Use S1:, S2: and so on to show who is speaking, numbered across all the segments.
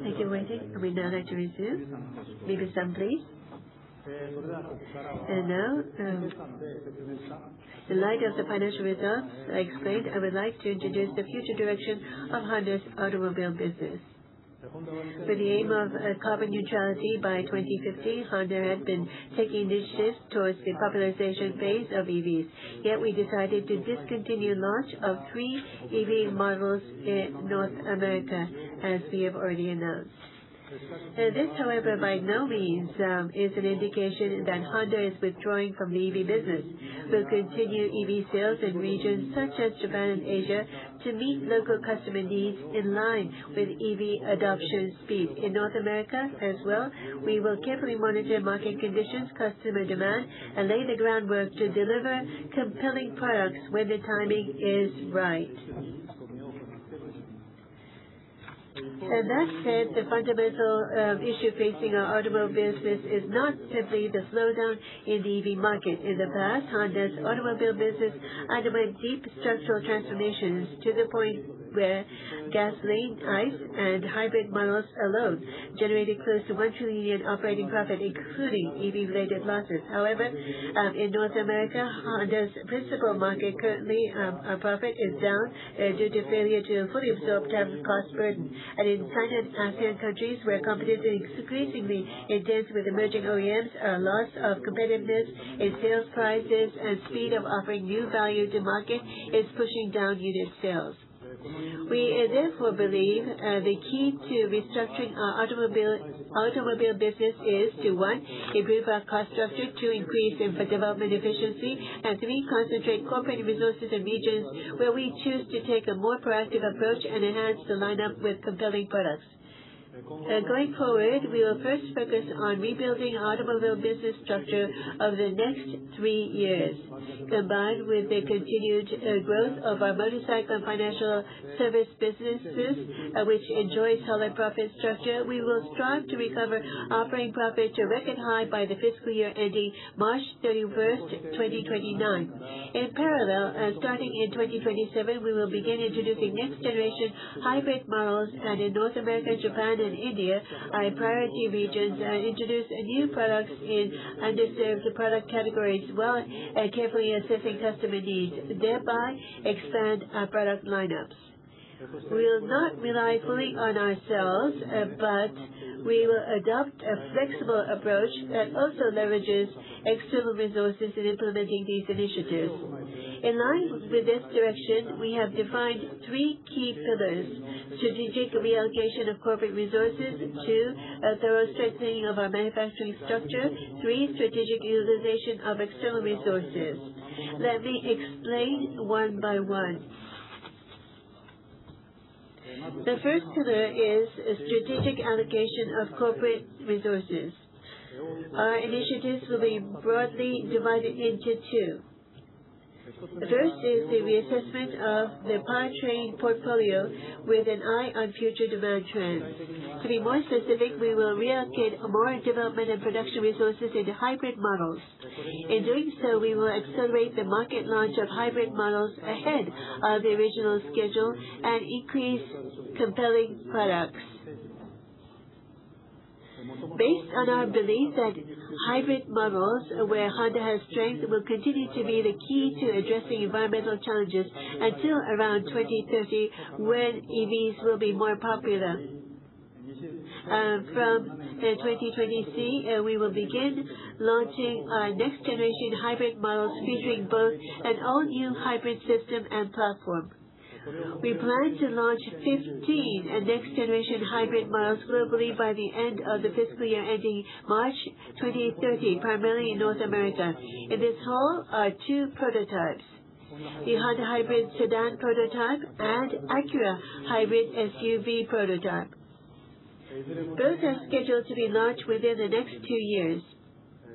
S1: Thank you for waiting. We now like to resume. Maybe some, please. And now, in light of the financial results I explained, I would like to introduce the future direction of Honda's automobile business. With the aim of carbon neutrality by 2050, Honda had been taking initiatives towards the popularization phase of EVs. Yet we decided to discontinue launch of 3 EV models in North America, as we have already announced. This, however, by no means is an indication that Honda is withdrawing from the EV business. We'll continue EV sales in regions such as Japan and Asia to meet local customer needs in line with EV adoption speed. In North America as well, we will carefully monitor market conditions, customer demand, and lay the groundwork to deliver compelling products when the timing is right. And that said, the fundamental issue facing our automobile business is not simply the slowdown in the EV market. In the past, Honda's automobile business underwent deep structural transformations to the point where gasoline, ICE, and hybrid models alone generated close to 1 trillion in operating profit, including EV-related losses. However, in North America, Honda's principal market currently, our profit is down due to failure to fully absorb tax cost burden. And in China and ASEAN countries, where competition is increasingly intense with emerging OEMs, our loss of competitiveness in sales prices and speed of offering new value to market is pushing down unit sales. We therefore believe the key to restructuring our automobile business is to 1. Improve our cost structure, 2. Increase in development efficiency, and 3. Concentrate corporate resources in regions where we choose to take a more proactive approach and enhance the lineup with compelling products. Going forward, we will first focus on rebuilding automobile business structure over the next 3 years. Combined with the continued growth of our motorcycle and financial service businesses, which enjoy solid profit structure, we will strive to recover operating profit to a record high by the fiscal year ending March 31st, 2029. In parallel, starting in 2027, we will begin introducing next-generation hybrid models, and in North America, Japan, and India, our priority regions, introduce new products in underserved product categories while carefully assessing customer needs, thereby expand our product lineups. We will not rely fully on ourselves, but we will adopt a flexible approach that also leverages external resources in implementing these initiatives. In line with this direction, we have defined 3 key pillars: strategic reallocation of corporate resources, 2. A thorough strengthening of our manufacturing structure, 3. Strategic utilization of external resources. Let me explain one by one. The first pillar is a strategic allocation of corporate resources. Our initiatives will be broadly divided into 2. The first is the reassessment of the powertrain portfolio with an eye on future demand trends. To be more specific, we will reallocate more development and production resources into hybrid models. In doing so, we will accelerate the market launch of hybrid models ahead of the original schedule and increase compelling products. Based on our belief that hybrid models where Honda has strength will continue to be the key to addressing environmental challenges until around 2030, when EVs will be more popular. From 2020, we will begin launching our next-generation hybrid models featuring both an all-new hybrid system and platform. We plan to launch 15 next-generation hybrid models globally by the end of the fiscal year ending March 2030, primarily in North America. In this hall are 2 prototypes: the Honda Hybrid Sedan prototype and Acura Hybrid SUV prototype. Both are scheduled to be launched within the next 2 years.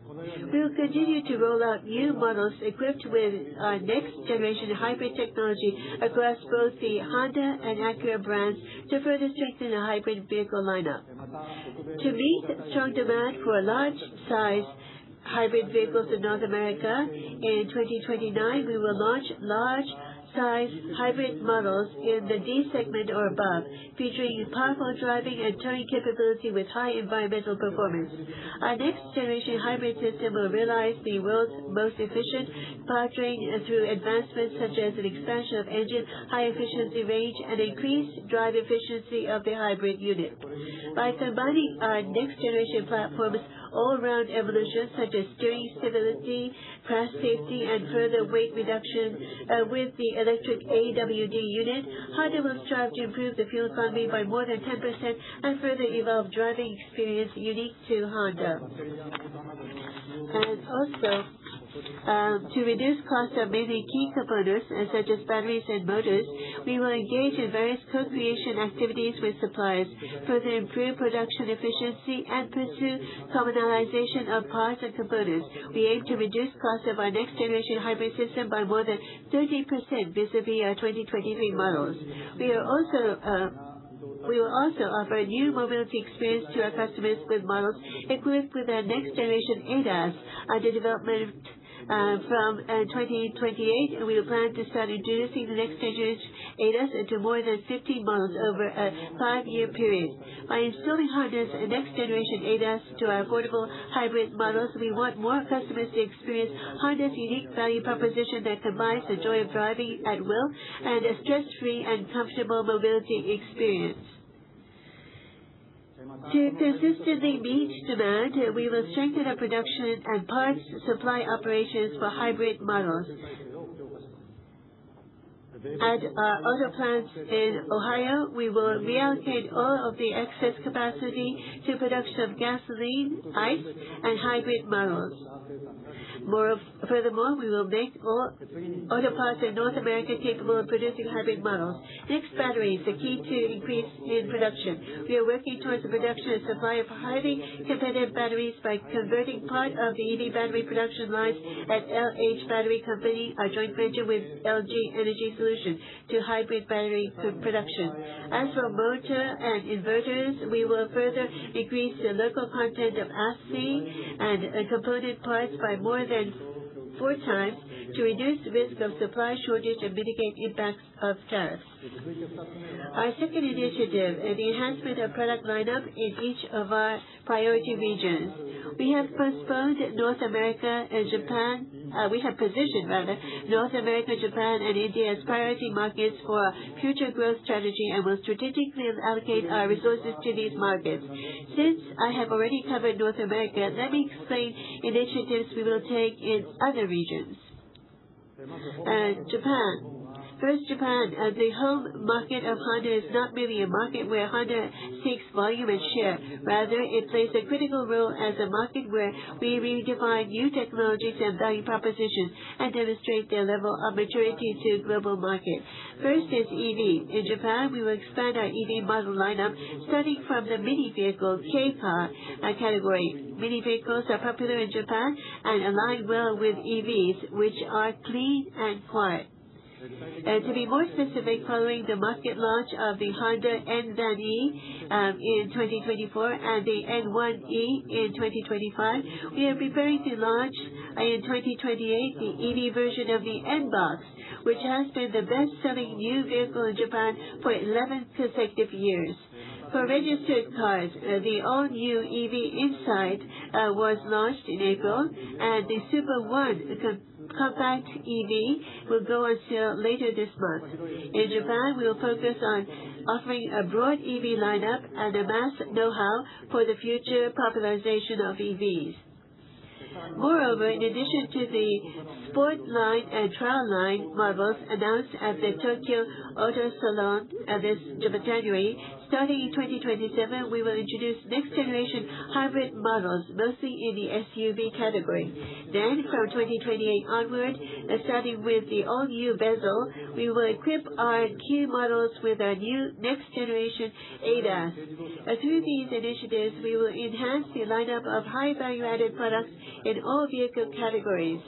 S1: We will continue to roll out new models equipped with our next-generation hybrid technology across both the Honda and Acura brands to further strengthen the hybrid vehicle lineup. To meet strong demand for large-size hybrid vehicles in North America, in 2029 we will launch large size hybrid models in the D segment or above, featuring powerful driving and towing capability with high environmental performance. Our next-generation hybrid system will realize the world's most efficient powertrain through advancements such as an expansion of engine, high efficiency range, and increased drive efficiency of the hybrid unit. By combining our next-generation platforms, all-round evolution such as steering stability, crash safety, and further weight reduction with the electric AWD unit, Honda will strive to improve the fuel economy by more than 10% and further evolve driving experience unique to Honda. And also, to reduce costs of many key components, such as batteries and motors, we will engage in various co-creation activities with suppliers, further improve production efficiency, and pursue commonalization of parts and components. We aim to reduce costs of our next-generation hybrid system by more than 30% vis-a-vis our 2023 models. We will also offer a new mobility experience to our customers with models equipped with our next-generation ADAS under development from 2028, and we plan to start introducing the next generation ADAS into more than 50 models over a 5-year period. By installing Honda's next generation ADAS to our affordable hybrid models, we want more customers to experience Honda's unique value proposition that combines the joy of driving at will and a stress-free and comfortable mobility experience. To consistently meet demand, we will strengthen our production and parts supply operations for hybrid models. At our auto plants in Ohio, we will reallocate all of the excess capacity to production of gasoline, ICE, and hybrid models. Furthermore, we will make all auto parts in North America capable of producing hybrid models. Next, batteries, the key to increase in production. We are working towards the production and supply of highly competitive batteries by converting part of the EV battery production lines at LH Battery Company, our joint venture with LG Energy Solution, to hybrid battery production. As for motor and inverters, we will further increase the local content of assembly and component parts by more than 4 times to reduce the risk of supply shortage and mitigate impacts of tariffs. Our second initiative is the enhancement of product lineup in each of our priority regions. We have positioned North America, Japan, and India as priority markets for our future growth strategy and will strategically allocate our resources to these markets. Since I have already covered North America, let me explain initiatives we will take in other regions. Japan. First, Japan. The home market of Honda is not merely a market where Honda seeks volume and share. Rather, it plays a critical role as a market where we redefine new technologies and value propositions and demonstrate their level of maturity to global market. First is EV. In Japan, we will expand our EV model lineup starting from the mini vehicle K-car category. Mini vehicles are popular in Japan and align well with EVs, which are clean and quiet. To be more specific, following the market launch of the Honda N-Van-E in 2024 and the N-1E in 2025, we are preparing to launch in 2028 the EV version of the N-Box, which has been the best-selling new vehicle in Japan for 11 consecutive years. For registered cars, the all-new EV Insight was launched in April, and the Super One compact EV will go on sale later this month. In Japan, we will focus on offering a broad EV lineup and amass know-how for the future popularization of EVs. Moreover, in addition to the Sport Line and Trial Line models announced at the Tokyo Auto Salon this January, starting in 2027, we will introduce next-generation hybrid models, mostly in the SUV category. Then, from 2028 onward, starting with the all-new bezel, we will equip our key models with our new next-generation ADAS. Through these initiatives, we will enhance the lineup of high value-added products in all vehicle categories.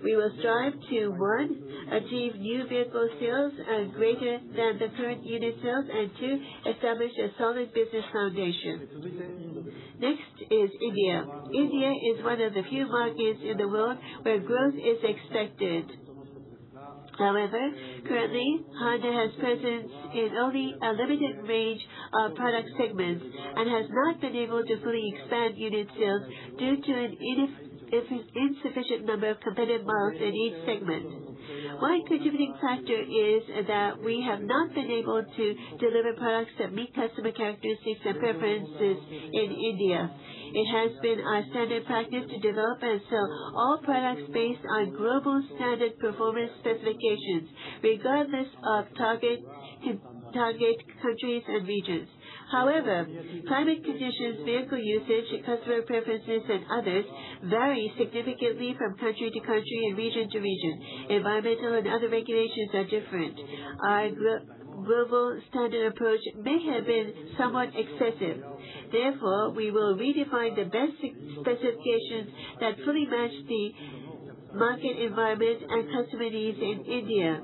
S1: We will strive to 1. Achieve new vehicle sales greater than the current unit sales, and 2. Establish a solid business foundation. Next is India. India is one of the few markets in the world where growth is expected. However, currently, Honda has presence in only a limited range of product segments and has not been able to fully expand unit sales due to an insufficient number of competitive models in each segment. One contributing factor is that we have not been able to deliver products that meet customer characteristics and preferences in India. It has been our standard practice to develop and sell all products based on global standard performance specifications, regardless of target countries and regions. However, climate conditions, vehicle usage, customer preferences, and others vary significantly from country to country and region to region. Environmental and other regulations are different. Our global standard approach may have been somewhat excessive. Therefore, we will redefine the best specifications that fully match the market environment and customer needs in India.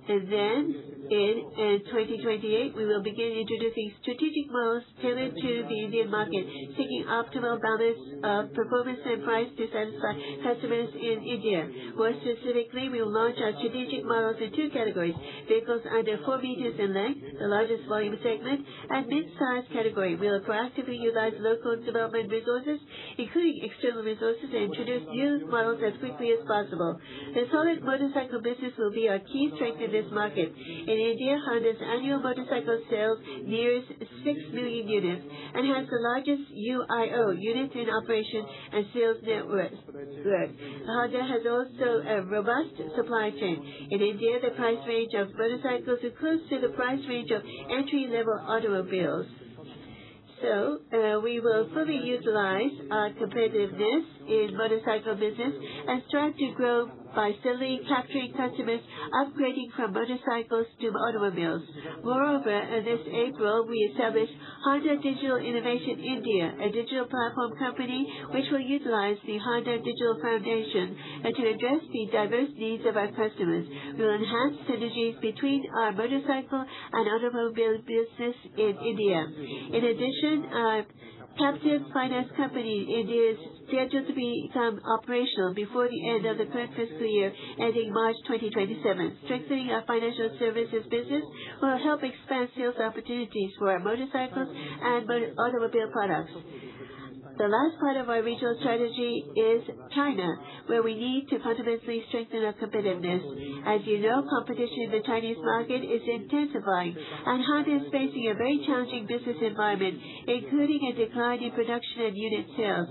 S1: And then, in 2028, we will begin introducing strategic models tailored to the Indian market, seeking optimal balance of performance and price to satisfy customers in India. More specifically, we will launch our strategic models in two categories: vehicles under 4 meters in length, the largest volume segment, and mid-size category. We will proactively utilize local development resources, including external resources, and introduce new models as quickly as possible. The solid motorcycle business will be our key strength in this market. In India, Honda's annual motorcycle sales nears 6 million units and has the largest UIO, unit in operation, and sales network. Honda has also a robust supply chain. In India, the price range of motorcycles is close to the price range of entry-level automobiles. So, we will fully utilize our competitiveness in motorcycle business and strive to grow by steadily capturing customers upgrading from motorcycles to automobiles. Moreover, this April, we established Honda Digital Innovation India, a digital platform company which will utilize the Honda Digital Foundation to address the diverse needs of our customers. We will enhance synergies between our motorcycle and automobile business in India. In addition, our captive finance company in India is scheduled to become operational before the end of the current fiscal year, ending March 2027. Strengthening our financial services business will help expand sales opportunities for our motorcycles and automobile products. The last part of our regional strategy is China, where we need to fundamentally strengthen our competitiveness. As you know, competition in the Chinese market is intensifying, and Honda is facing a very challenging business environment, including a decline in production and unit sales.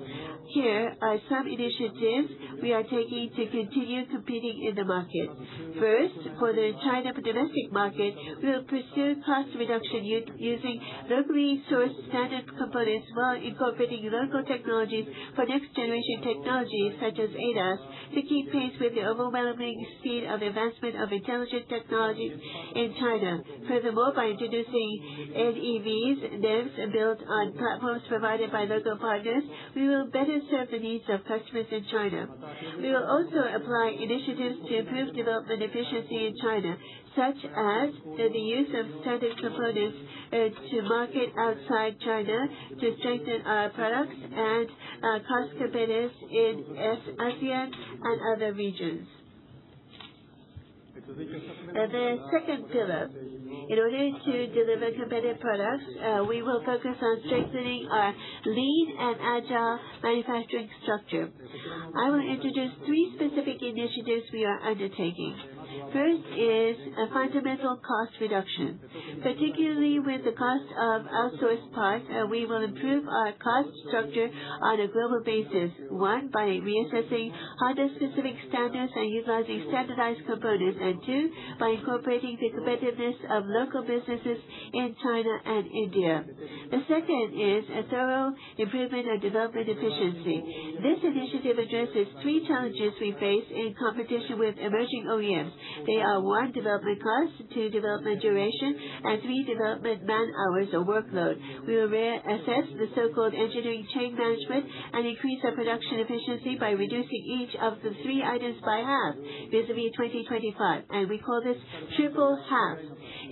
S1: Here are some initiatives we are taking to continue competing in the market. First, for the China domestic market, we will pursue cost reduction using locally sourced standard components while incorporating local technologies for next-generation technologies such as ADAS to keep pace with the overwhelming speed of advancement of intelligent technologies in China. Furthermore, by introducing NEVs built on platforms provided by local partners, we will better serve the needs of customers in China. We will also apply initiatives to improve development efficiency in China, such as the use of standard components to market outside China to strengthen our products and cost competitiveness in ASEAN and other regions. The second pillar, in order to deliver competitive products, we will focus on strengthening our lean and agile manufacturing structure. I will introduce 3 specific initiatives we are undertaking. First is a fundamental cost reduction. Particularly with the cost of outsourced parts, we will improve our cost structure on a global basis. 1, by reassessing Honda-specific standards and utilizing standardized components, and 2, by incorporating the competitiveness of local businesses in China and India. The second is a thorough improvement of development efficiency. This initiative addresses 3 challenges we face in competition with emerging OEMs. They are 1, development cost, 2, development duration, and 3, development man-hours or workload. We will reassess the so-called engineering chain management and increase our production efficiency by reducing each of the 3 items by half vis-a-vis 2025, and we call this triple half.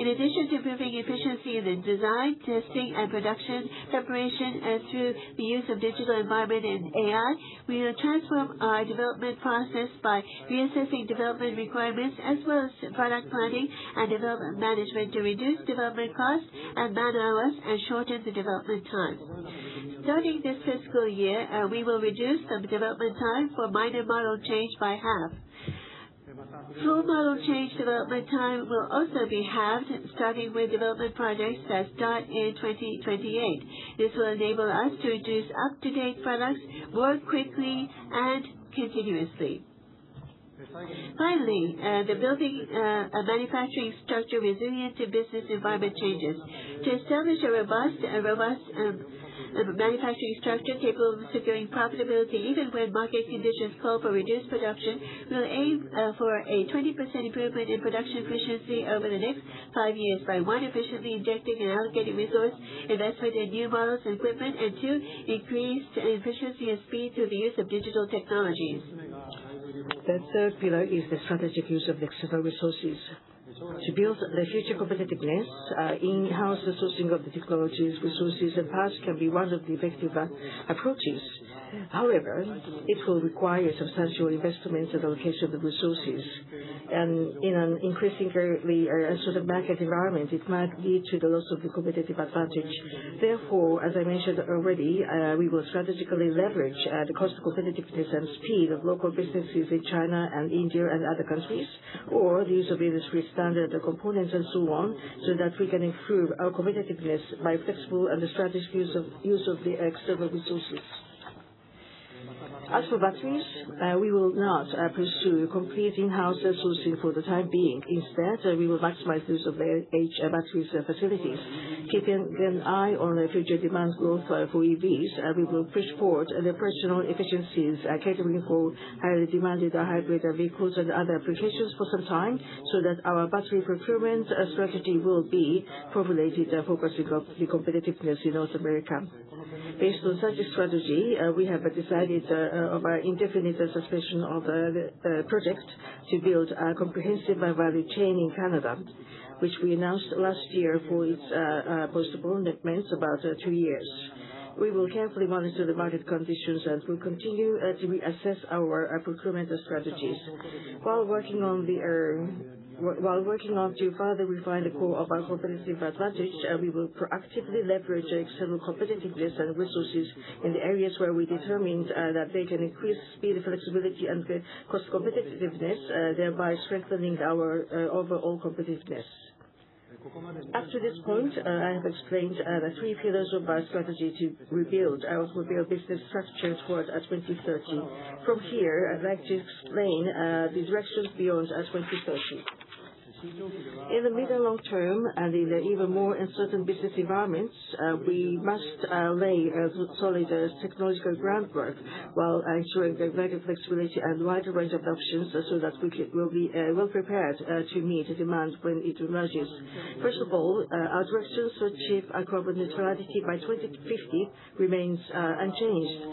S1: In addition to improving efficiency in the design, testing, and production preparation through the use of digital environment and AI, we will transform our development process by reassessing development requirements as well as product planning and development management to reduce development costs and man hours and shorten the development time. Starting this fiscal year, we will reduce the development time for minor model change by half. Full model change development time will also be halved, starting with development projects that start in 2028. This will enable us to introduce up-to-date products more quickly and continuously. Finally, the building a manufacturing structure resilient to business environment changes. To establish a robust manufacturing structure capable of securing profitability even when market conditions call for reduced production, we'll aim for a 20% improvement in production efficiency over the next 5 years by 1, efficiently injecting and allocating resource investment in new models and equipment, and 2, increased efficiency and speed through the use of digital technologies.
S2: The third pillar is the strategic use of the external resources. To build the future competitiveness, in-house sourcing of the technologies, resources, and parts can be one of the effective approaches. However, it will require substantial investments and allocation of resources. And in an increasingly uncertain market environment, it might lead to the loss of the competitive advantage. Therefore, as I mentioned already, we will strategically leverage the cost competitiveness and speed of local businesses in China and India and other countries, or the use of industry standard components and so on, so that we can improve our competitiveness by flexible and strategic use of the external resources. As for batteries, we will not pursue complete in-house sourcing for the time being. Instead, we will maximize the use of H batteries facilities. Keeping an eye on the future demand growth for EVs, we will push forward the personal efficiencies catering for highly demanded hybrid vehicles and other applications for some time, so that our battery procurement strategy will be formulated focusing on the competitiveness in North America. Based on such a strategy, we have decided of an indefinite suspension of the project to build a comprehensive value chain in Canada, which we announced last year for its postponement about 2 years. We will carefully monitor the market conditions and will continue to reassess our procurement strategies. While working on to further refine the core of our competitive advantage, we will proactively leverage external competitiveness and resources in the areas where we determined that they can increase speed, flexibility, and cost competitiveness, thereby strengthening our overall competitiveness. Up to this point, I have explained the 3 pillars of our strategy to rebuild our automobile business structure toward 2030. From here, I'd like to explain the directions beyond 2030. In the mid and long term, and in the even more uncertain business environments, we must lay a solid technological groundwork while ensuring the greater flexibility and wider range of options so that we will be well prepared to meet the demand when it emerges. First of all, our directions to achieve carbon neutrality by 2050 remains unchanged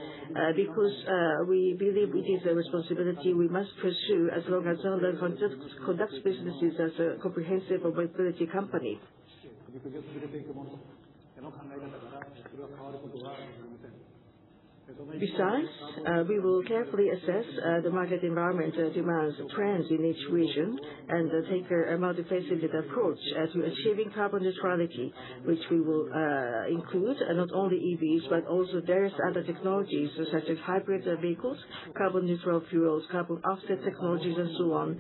S2: because we believe it is a responsibility we must pursue as long as Honda conducts businesses as a comprehensive mobility company. Besides, we will carefully assess the market environment demands trends in each region and take a multifaceted approach to achieving carbon neutrality, which we will include not only EVs but also various other technologies such as hybrid vehicles, carbon neutral fuels, carbon offset technologies, and so on.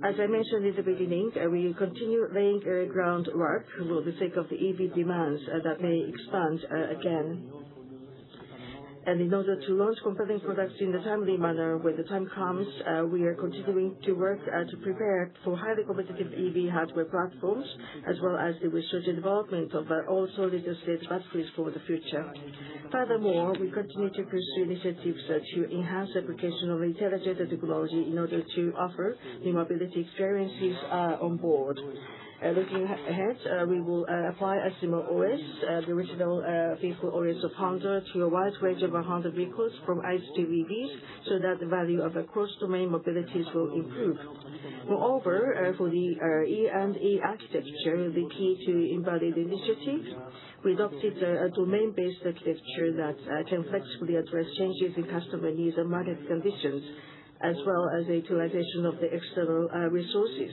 S2: As I mentioned in the beginning, we will continue laying groundwork for the sake of the EV demands that may expand again. And in order to launch compelling products in a timely manner when the time comes, we are continuing to work to prepare for highly competitive EV hardware platforms, as well as the research and development of all solid-state batteries for the future. Furthermore, we continue to pursue initiatives to enhance application of intelligent technology in order to offer new mobility experiences on board. Looking ahead, we will apply Asimo OS, the original vehicle OS of Honda, to a wide range of Honda vehicles from ICE to EVs, so that the value of cross-domain mobilities will improve. Moreover, for the E&E architecture, the key to embodied initiatives, we adopted a domain-based architecture that can flexibly address changes in customer needs and market conditions, as well as the utilization of the external resources.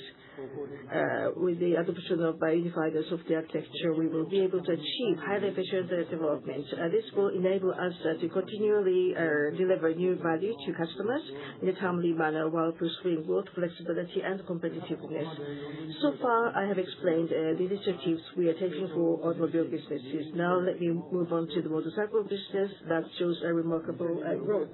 S2: With the adoption of unified software architecture, we will be able to achieve highly efficient development. This will enable us to continually deliver new value to customers in a timely manner while pursuing both flexibility and competitiveness. So far, I have explained the initiatives we are taking for automobile businesses. Now let me move on to the motorcycle business that shows a remarkable growth.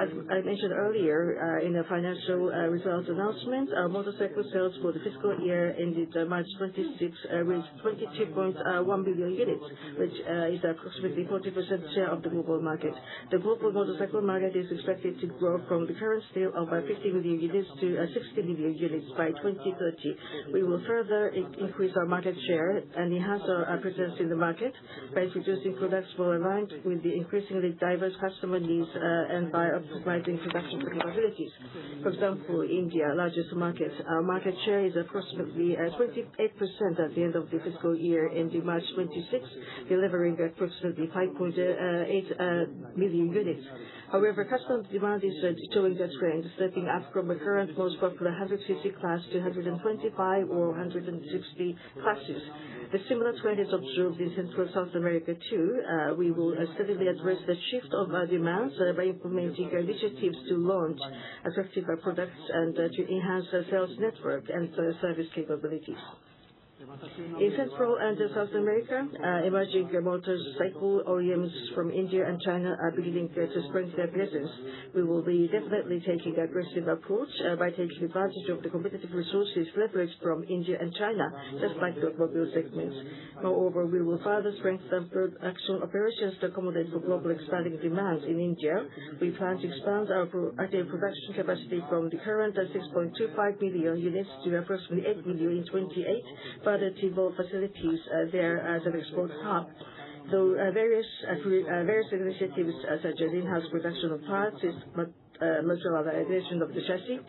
S2: As I mentioned earlier, in the financial results announcement, our motorcycle sales for the fiscal year ended March 26 reached 22.1 billion units, which is approximately 40% share of the global market. The global motorcycle market is expected to grow from the current scale of 50 million units to 60 million units by 2030. We will further increase our market share and enhance our presence in the market by introducing products more aligned with the increasingly diverse customer needs and by optimizing production capabilities. For example, India, largest market, our market share is approximately 28% at the end of the fiscal year ending March 26, delivering approximately 5.8 million units. However, customer demand is showing a trend, stepping up from the current most popular 100cc class to 125 or 160 classes. The similar trend is observed in Central South America too. We will steadily address the shift of demands by implementing initiatives to launch attractive products and to enhance the sales network and service capabilities. In Central and South America, emerging motorcycle OEMs from India and China are beginning to strengthen their presence. We will be definitely taking an aggressive approach by taking advantage of the competitive resources leveraged from India and China, just like the automobile segments. Moreover, we will further strengthen production operations to accommodate for global expanding demands in India. We plan to expand our production capacity from the current 6.25 million units to approximately 8 million in 2028, further to build facilities there as an export hub. Though various initiatives such as in-house production of parts, modularization of the chassis,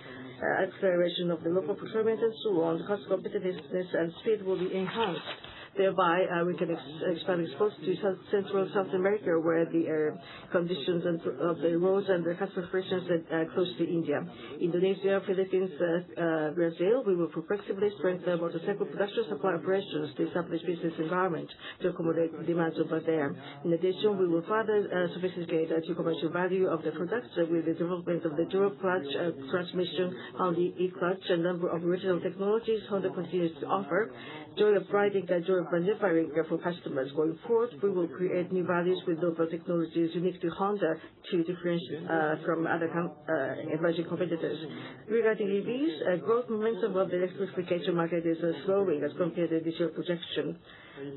S2: acceleration of the local procurement and so on, cost competitiveness and speed will be enhanced. Thereby, we can expand exports to Central South America, where the conditions of the roads and the customer operations are close to India. Indonesia, Philippines, Brazil, we will progressively strengthen motorcycle production supply operations to establish business environment to accommodate the demands over there. In addition, we will further sophisticate the commercial value of the products with the development of the dual clutch transmission, Honda e-clutch, a number of original technologies Honda continues to offer. Joy of riding and joy of maneuvering for customers. Going forward, we will create new values with local technologies unique to Honda to differentiate from other emerging competitors. Regarding EVs, growth momentum of the electrification market is slowing as compared to initial projection.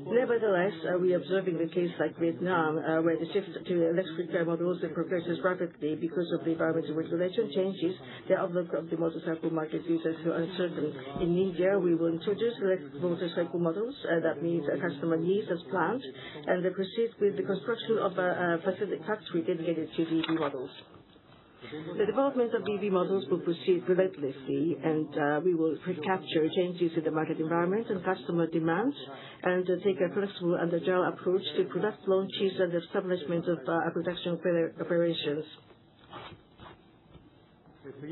S2: Nevertheless, we are observing the case like Vietnam, where the shift to electric models progresses rapidly because of the environmental regulation changes. The outlook of the motorcycle market is uncertain. In India, we will introduce electric motorcycle models that meet customer needs as planned, and proceed with the construction of a factory dedicated to the EV models. The development of EV models will proceed relentlessly, and we will capture changes in the market environment and customer demands, and take a flexible and agile approach to product launches and establishment of production operations.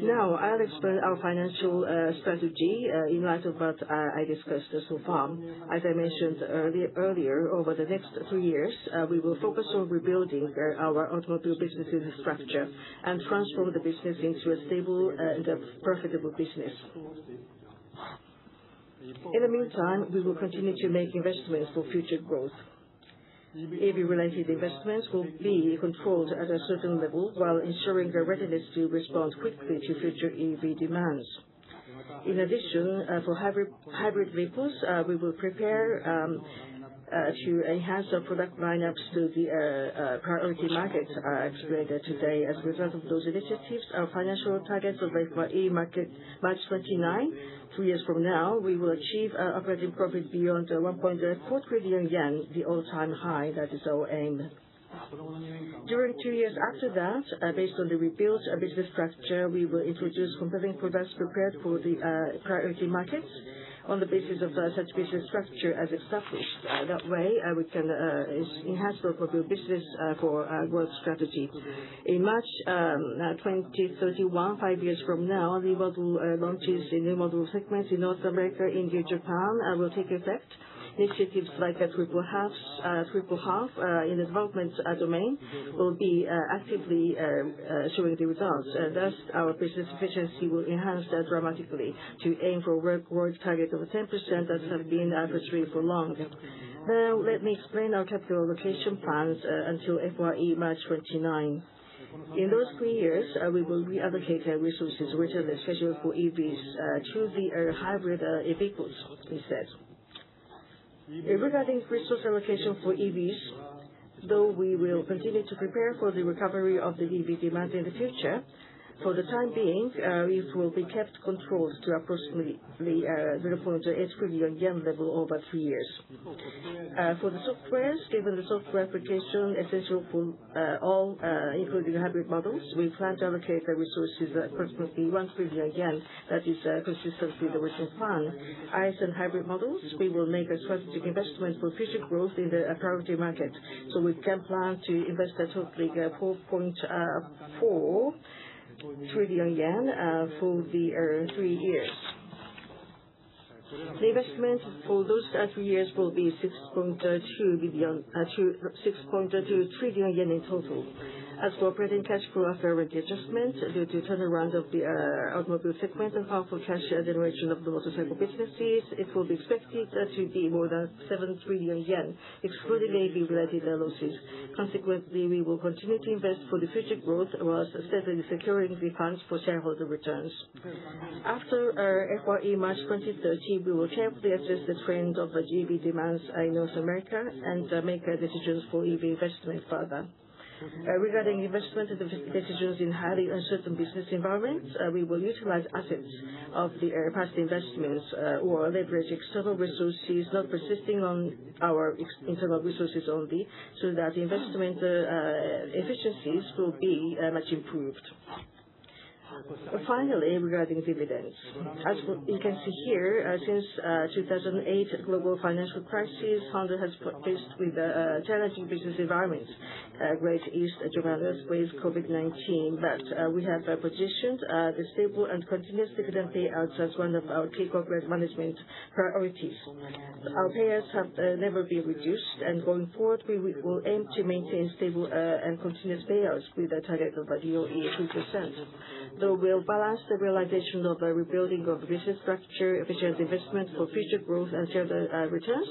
S2: Now, I'll explain our financial strategy in light of what I discussed so far. As I mentioned earlier, over the next 3 years, we will focus on rebuilding our automobile business structure and transform the business into a stable and profitable business. In the meantime, we will continue to make investments for future growth. EV-related investments will be controlled at a certain level while ensuring a readiness to respond quickly to future EV demands. In addition, for hybrid vehicles, we will prepare to enhance our product lineups to the priority markets explained today. As a result of those initiatives, our financial targets of FYE March 29, 2 years from now, we will achieve operating profit beyond 1.4 trillion yen, the all-time high. That is our aim. During 2 years after that, based on the rebuilt business structure, we will introduce compelling products prepared for the priority markets on the basis of such business structure as established. That way, we can enhance the automobile business for growth strategy. In March 2031, 5 years from now, the model launches in new model segments in North America, India, Japan will take effect. Initiatives like triple half in the development domain will be actively showing the results. Thus, our business efficiency will enhance dramatically to aim for a growth target of 10% that has been pursued for long. Now, let me explain our capital allocation plans until FYE March 29. In those 3 years, we will reallocate resources originally scheduled for EVs to the hybrid vehicles, he said. Regarding resource allocation for EVs, though we will continue to prepare for the recovery of the EV demand in the future, for the time being, it will be kept controlled to approximately 0.8 trillion yen level over 3 years. For the softwares, given the software application essential for all, including hybrid models, we plan to allocate the resources approximately 1 trillion yen. That is consistent with the original plan. ICE and hybrid models, we will make a strategic investment for future growth in the priority market. So we can plan to invest a total of 4.4 trillion yen for the 3 years. The investment for those 3 years will be 6.2 trillion yen in total. As for operating cash flow after rent adjustment, due to turnaround of the automobile segment and powerful cash generation of the motorcycle businesses, it will be expected to be more than 7 trillion yen, excluding AV-related losses. Consequently, we will continue to invest for the future growth whilst steadily securing the funds for shareholder returns. After FYE March 2030, we will carefully assess the trend of the EV demands in North America and make decisions for EV investment further. Regarding investment decisions in highly uncertain business environments, we will utilize assets of the past investments or leverage external resources, not persisting on our internal resources only, so that investment efficiencies will be much improved. Finally, regarding dividends. As you can see here, since 2008 global financial crisis, Honda has faced with challenging business environments, Great East Japan earthquake, COVID-19, but we have positioned the stable and continuous dividend payouts as one of our key corporate management priorities. Our payouts have never been reduced, and going forward, we will aim to maintain stable and continuous payouts with a target of a DOE 3%. Though we'll balance the realization of a rebuilding of business structure, efficient investment for future growth and shareholder returns,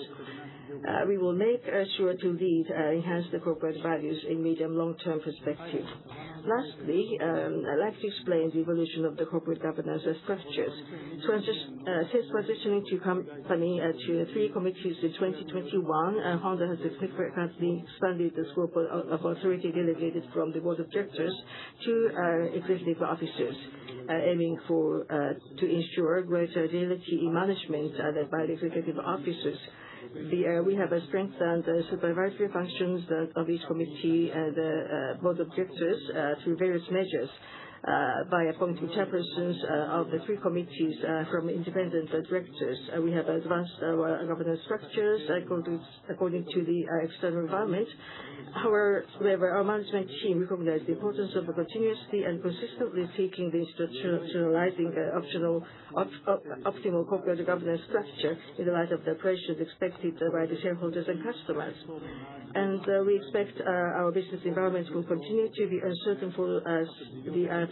S2: we will make sure to lead, enhance the corporate values in medium-long-term perspective. Lastly, I'd like to explain the evolution of the corporate governance structures. Since transitioning to company to 3 committees in 2021, Honda has significantly expanded the scope of authority delegated from the board of directors to executive officers, aiming to ensure greater agility in management led by the executive officers. We have strengthened the supervisory functions of each committee and the board of directors through various measures by appointing chairpersons of the 3 committees from independent directors. We have advanced our governance structures according to the external environment. However, our management team recognizes the importance of continuously and consistently seeking the institutionalizing optimal corporate governance structure in the light of the pressures expected by the shareholders and customers. And we expect our business environment will continue to be uncertain for the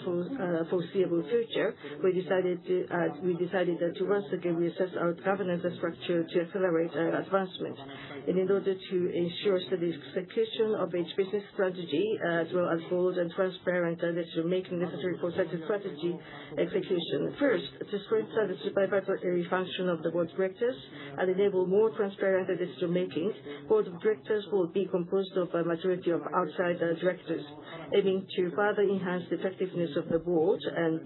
S2: foreseeable future, we decided to once again reassess our governance structure to accelerate our advancement. And in order to ensure steady execution of each business strategy, as well as bold and transparent decision-making necessary for such a strategy execution. First, to strengthen the supervisory function of the board of directors and enable more transparent decision-making, board of directors will be composed of a majority of outside directors, aiming to further enhance the effectiveness of the board, and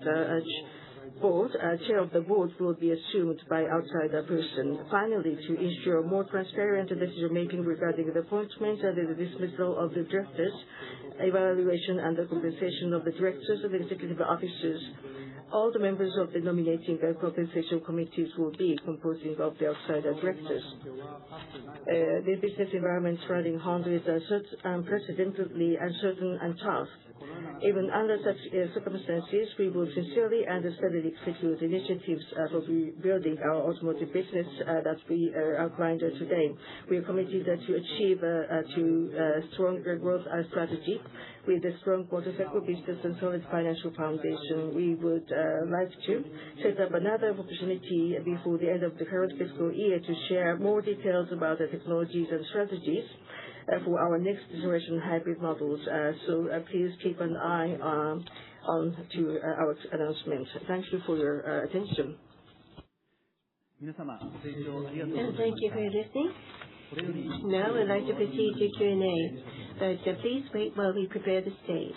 S2: chair of the board will be assumed by outside person. Finally, to ensure more transparent decision-making regarding the appointment and the dismissal of the directors, evaluation and the compensation of the directors and executive officers, all the members of the nominating and compensation committees will be composing of the outside directors. The business environment surrounding Honda is unprecedentedly uncertain and tough. Even under such circumstances, we will sincerely and steadily execute initiatives for rebuilding our automotive business that we outlined today. We are committed to achieve a stronger growth strategy with a strong motorcycle business and solid financial foundation. We would like to set up another opportunity before the end of the current fiscal year to share more details about the technologies and strategies for our next generation hybrid models. So please keep an eye on to our announcement. Thank you for your attention.
S1: And thank you for listening. Now I'd like to proceed to Q&A, but please wait while we prepare the stage.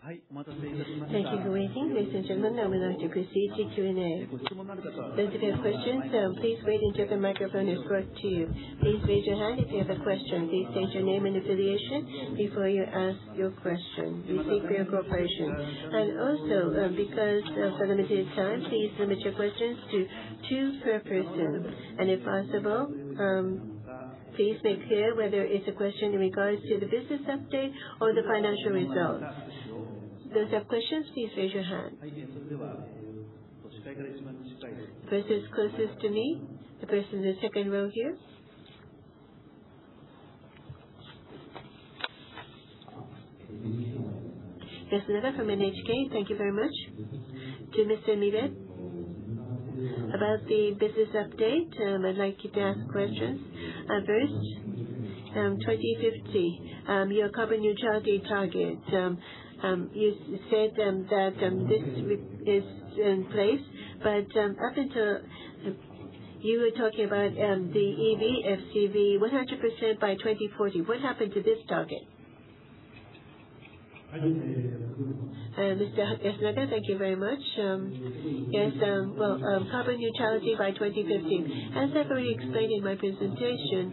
S1: Thank you for waiting. Ladies and gentlemen, I would like to proceed to Q&A. Those of you have questions, please wait until the microphone is brought to you. Please raise your hand if you have a question. Please state your name and affiliation before you ask your question. We seek for your cooperation. And also, because of the limited time, please limit your questions to 2 per person. And if possible, please make clear whether it's a question in regards to the business update or the financial results. Those who have questions, please raise your hand. The person is closest to me, the person in the second row here. Yasunaga from NHK, thank you very much. To Mr. Mibe, about the business update, I'd like you to ask questions. First, 2050, your carbon neutrality target. You said that this is in place, but up until you were talking about the EV, FCV, 100% by 2040. What happened to this target? Mr. Yasunaga, thank you very much. Yes, carbon neutrality by 2050. As I've already explained in my presentation,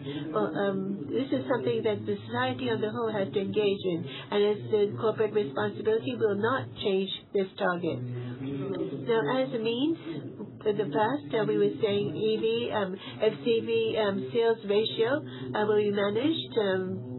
S1: this is something that the society on the whole has to engage in, and as the corporate responsibility will not change this target. Now, as a means, in the past, we were saying EV, FCV sales ratio will be managed,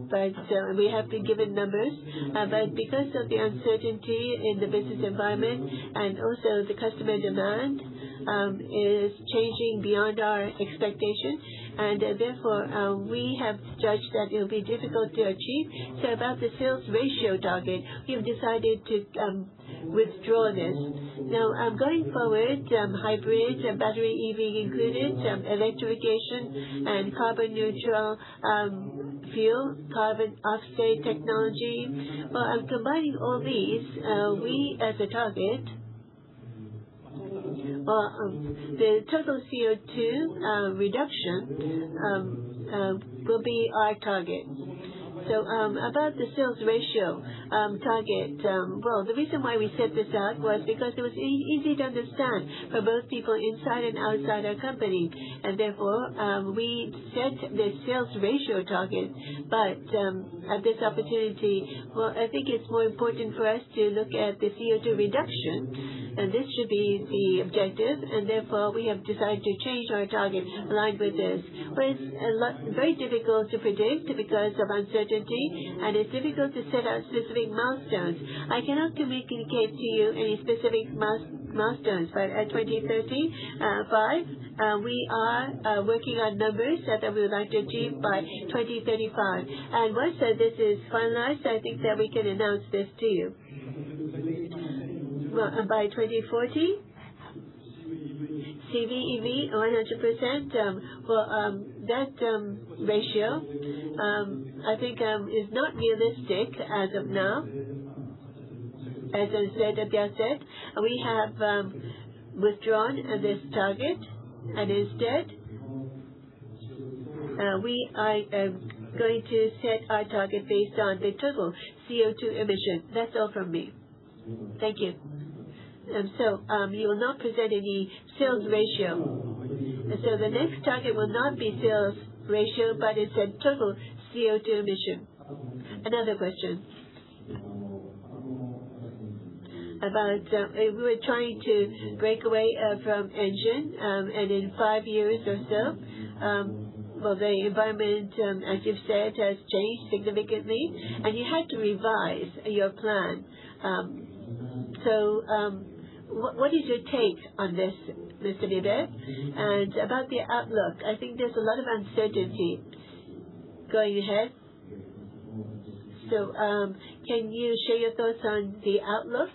S1: but we have been given numbers. But because of the uncertainty in the business environment and also the customer demand is changing beyond our expectation, and therefore we have judged that it will be difficult to achieve. So about the sales ratio target, we've decided to withdraw this. Now, going forward, hybrid, battery EV included, electrification and carbon neutral fuel, carbon offset technology. Well, combining all these, we as a target, the total CO2 reduction will be our target. So about the sales ratio target, the reason why we set this out was because it was easy to understand for both people inside and outside our company, and therefore we set the sales ratio target. But at this opportunity, I think it's more important for us to look at the CO2 reduction, and this should be the objective, and therefore we have decided to change our target aligned with this. But it's very difficult to predict because of uncertainty, and it's difficult to set out specific milestones. I cannot communicate to you any specific milestones, but at 2035, we are working on numbers that we would like to achieve by 2035. And once this is finalized, I think that we can announce this to you. Well, by 2040, CV, EV, 100%. That ratio, I think, is not realistic as of now. As I said at the outset, we have withdrawn this target, and instead, we are going to set our target based on the total CO2 emission. That's all from me. Thank you. So you will not present any sales ratio. So the next target will not be sales ratio, but it's a total CO2 emission. Another question. About we were trying to break away from engine, and in 5 years or so, the environment, as you've said, has changed significantly, and you had to revise your plan. What is your take on this, Mr. Mibe? And about the outlook, I think there's a lot of uncertainty going ahead. So can you share your thoughts on the outlook?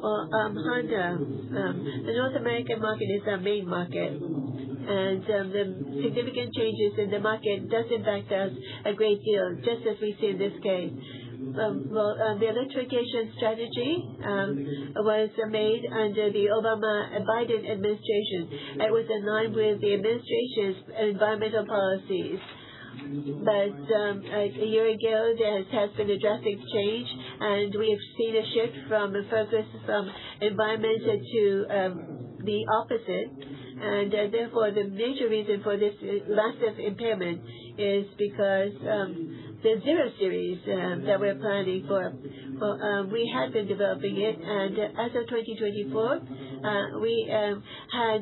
S1: Well, Honda, the North American market is our main market, and the significant changes in the market does impact us a great deal, just as we see in this case. The electrification strategy was made under the Obama-Biden administration. It was in line with the administration's environmental policies. But a year ago, there has been a drastic change, and we have seen a shift from a focus from environment to the opposite. And therefore, the major reason for this massive impairment is because the zero series that we're planning for. Well, we had been developing it, and as of 2024, we had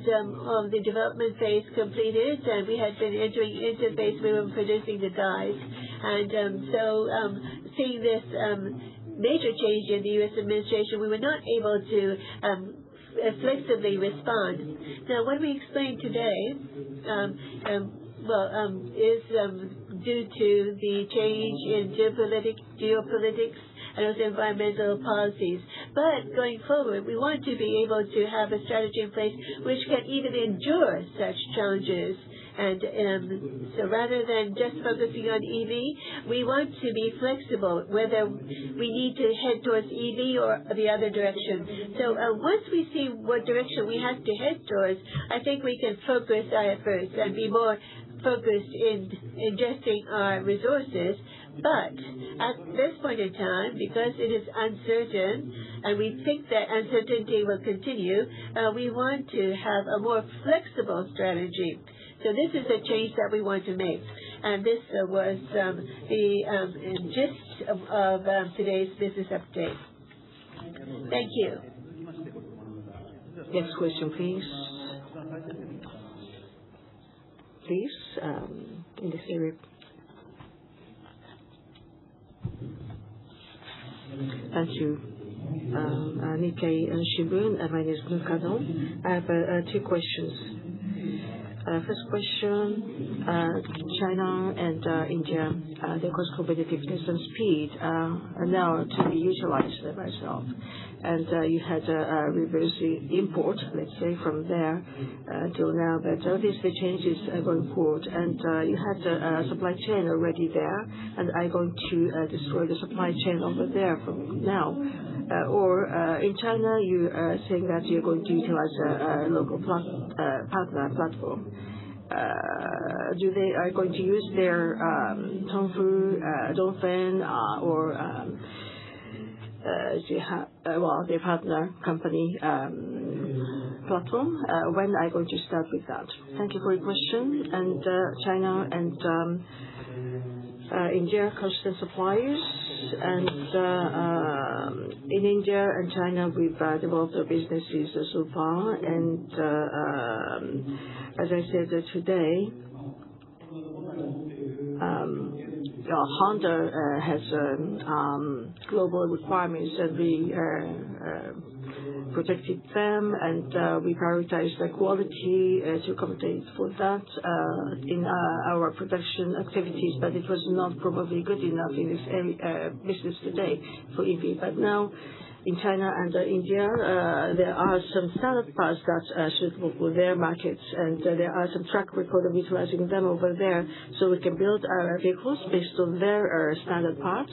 S1: the development phase completed, and we had been entering into phase we were producing the dies. And seeing this major change in the U.S. administration, we were not able to flexibly respond. Now, what we explained today is due to the change in geopolitics and also environmental policies. But going forward, we want to be able to have a strategy in place which can even endure such challenges. And so rather than just focusing on EV, we want to be flexible whether we need to head towards EV or the other direction. So once we see what direction we have to head towards, I think we can focus our efforts and be more focused in ingesting our resources. But at this point in time, because it is uncertain, and we think that uncertainty will continue, we want to have a more flexible strategy. So this is a change that we want to make. And this was the gist of today's business update. Thank you.
S2: Next question, please. Please, in this area. Thank you. Nikkei Shimbun, my name is Nukado. I have two questions. First question, China and India, their cost competitiveness and speed are now to be utilized by myself. And you had a reverse import, let's say, from there till now. But obviously changes going forward. And you had a supply chain already there, and are you going to destroy the supply chain over there from now? Or in China, you are saying that you're going to utilize a local partner platform. Are going to use their Tongfu, Dongfeng, or their partner company platform? When are you going to start with that? Thank you for your question. And China and India constant suppliers, and in India and China we've developed our businesses so far, and as I said today, Honda has global requirements, and we protected them, and we prioritize the quality to accommodate for that in our production activities, but it was not probably good enough in this area, business today for EV. But now in China and India, there are some standard parts that are suitable for their markets, and there are some track record of utilizing them over there, so we can build our vehicles based on their standard parts.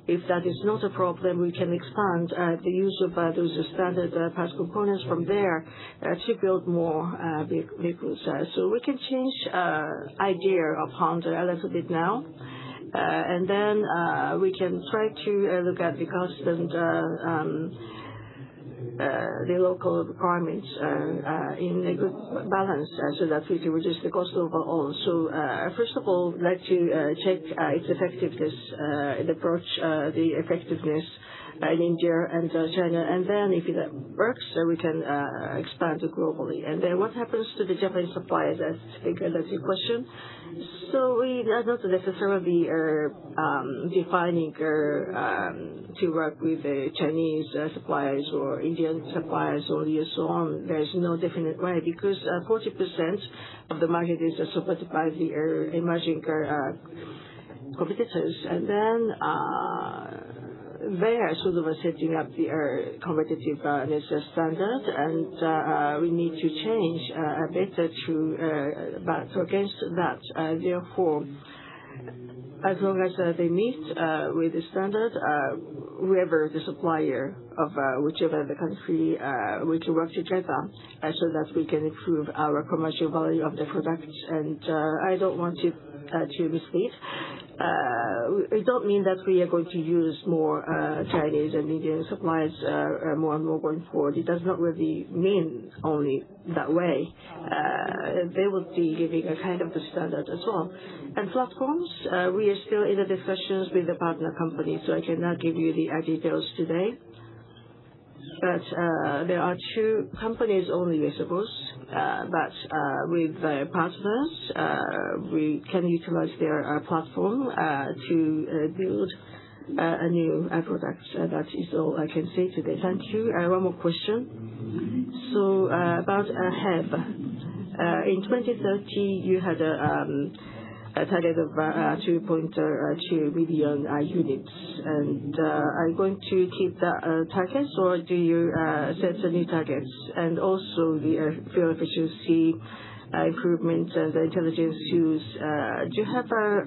S2: If that is not a problem, we can expand the use of those standard parts components from there to build more vehicles. So we can change idea of Honda a little bit now. And then we can try to look at the cost and the local requirements in a good balance so that we can reduce the cost overall. So first of all, I'd like to check its effectiveness, the approach, the effectiveness in India and China, and then if it works, we can expand it globally. And then what happens to the Japanese suppliers? I think that's your question. So we are not necessarily defining to work with the Chinese suppliers or Indian suppliers only and so on. There is no definite way, because 40% of the market is supported by the emerging competitors, and then they are sort of setting up the competitiveness standard, and we need to change a bit to battle against that. Therefore, as long as they meet with the standard, whoever the supplier of whichever the country, we can work together so that we can improve our commercial value of the products. And I don't want to to mislead. We don't mean that we are going to use more Chinese and Indian suppliers more and more going forward. It does not really mean only that way. They will be giving a kind of the standard as well. And platforms, we are still in the discussions with the partner company, so I cannot give you the details today. But there are two companies only, I suppose. But with partners, we can utilize their platform to build a new product. That is all I can say today. Thank you. One more question. So about HEB. In 2030, you had a target of 2.2 million units. And are you going to keep that target, or do you set new targets? And also the fuel efficiency improvement and the intelligence use. Do you have a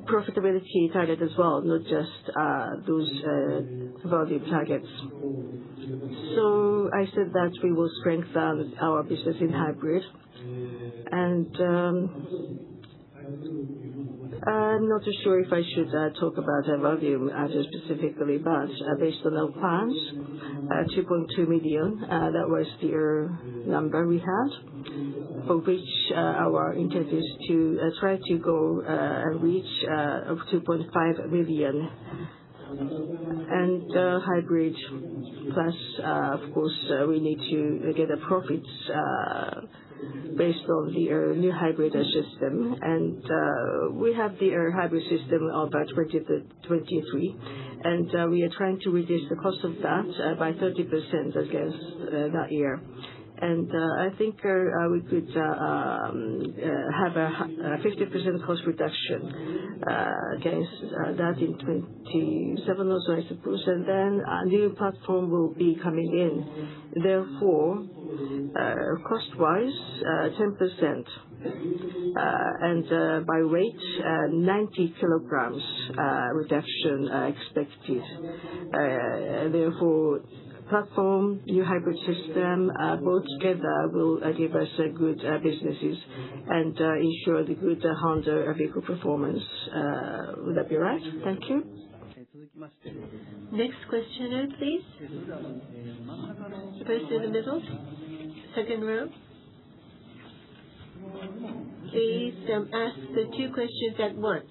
S2: profitability target as well, not just those volume targets? So I said that we will strengthen our business in hybrid. And I'm not too sure if I should talk about volume specifically, but based on our plans, 2.2 million, that was the number we had, for which our intent is to try to go and reach 2.5 million. And hybrid plus, of course, we need to get the profits based on the new hybrid system. And we have the hybrid system of 2023, and we are trying to reduce the cost of that by 30% against that year. And I think we could have a 50% cost reduction against that in 27 also, I suppose. And then a new platform will be coming in. Therefore, cost-wise, 10%. And by weight, 90 kilograms reduction expected. Therefore, platform, new hybrid system, both together will give us good businesses and ensure the good Honda vehicle performance. Would that be right? Thank you.
S1: Next questioner, please. The person in the middle, second row. Please ask the two questions at once.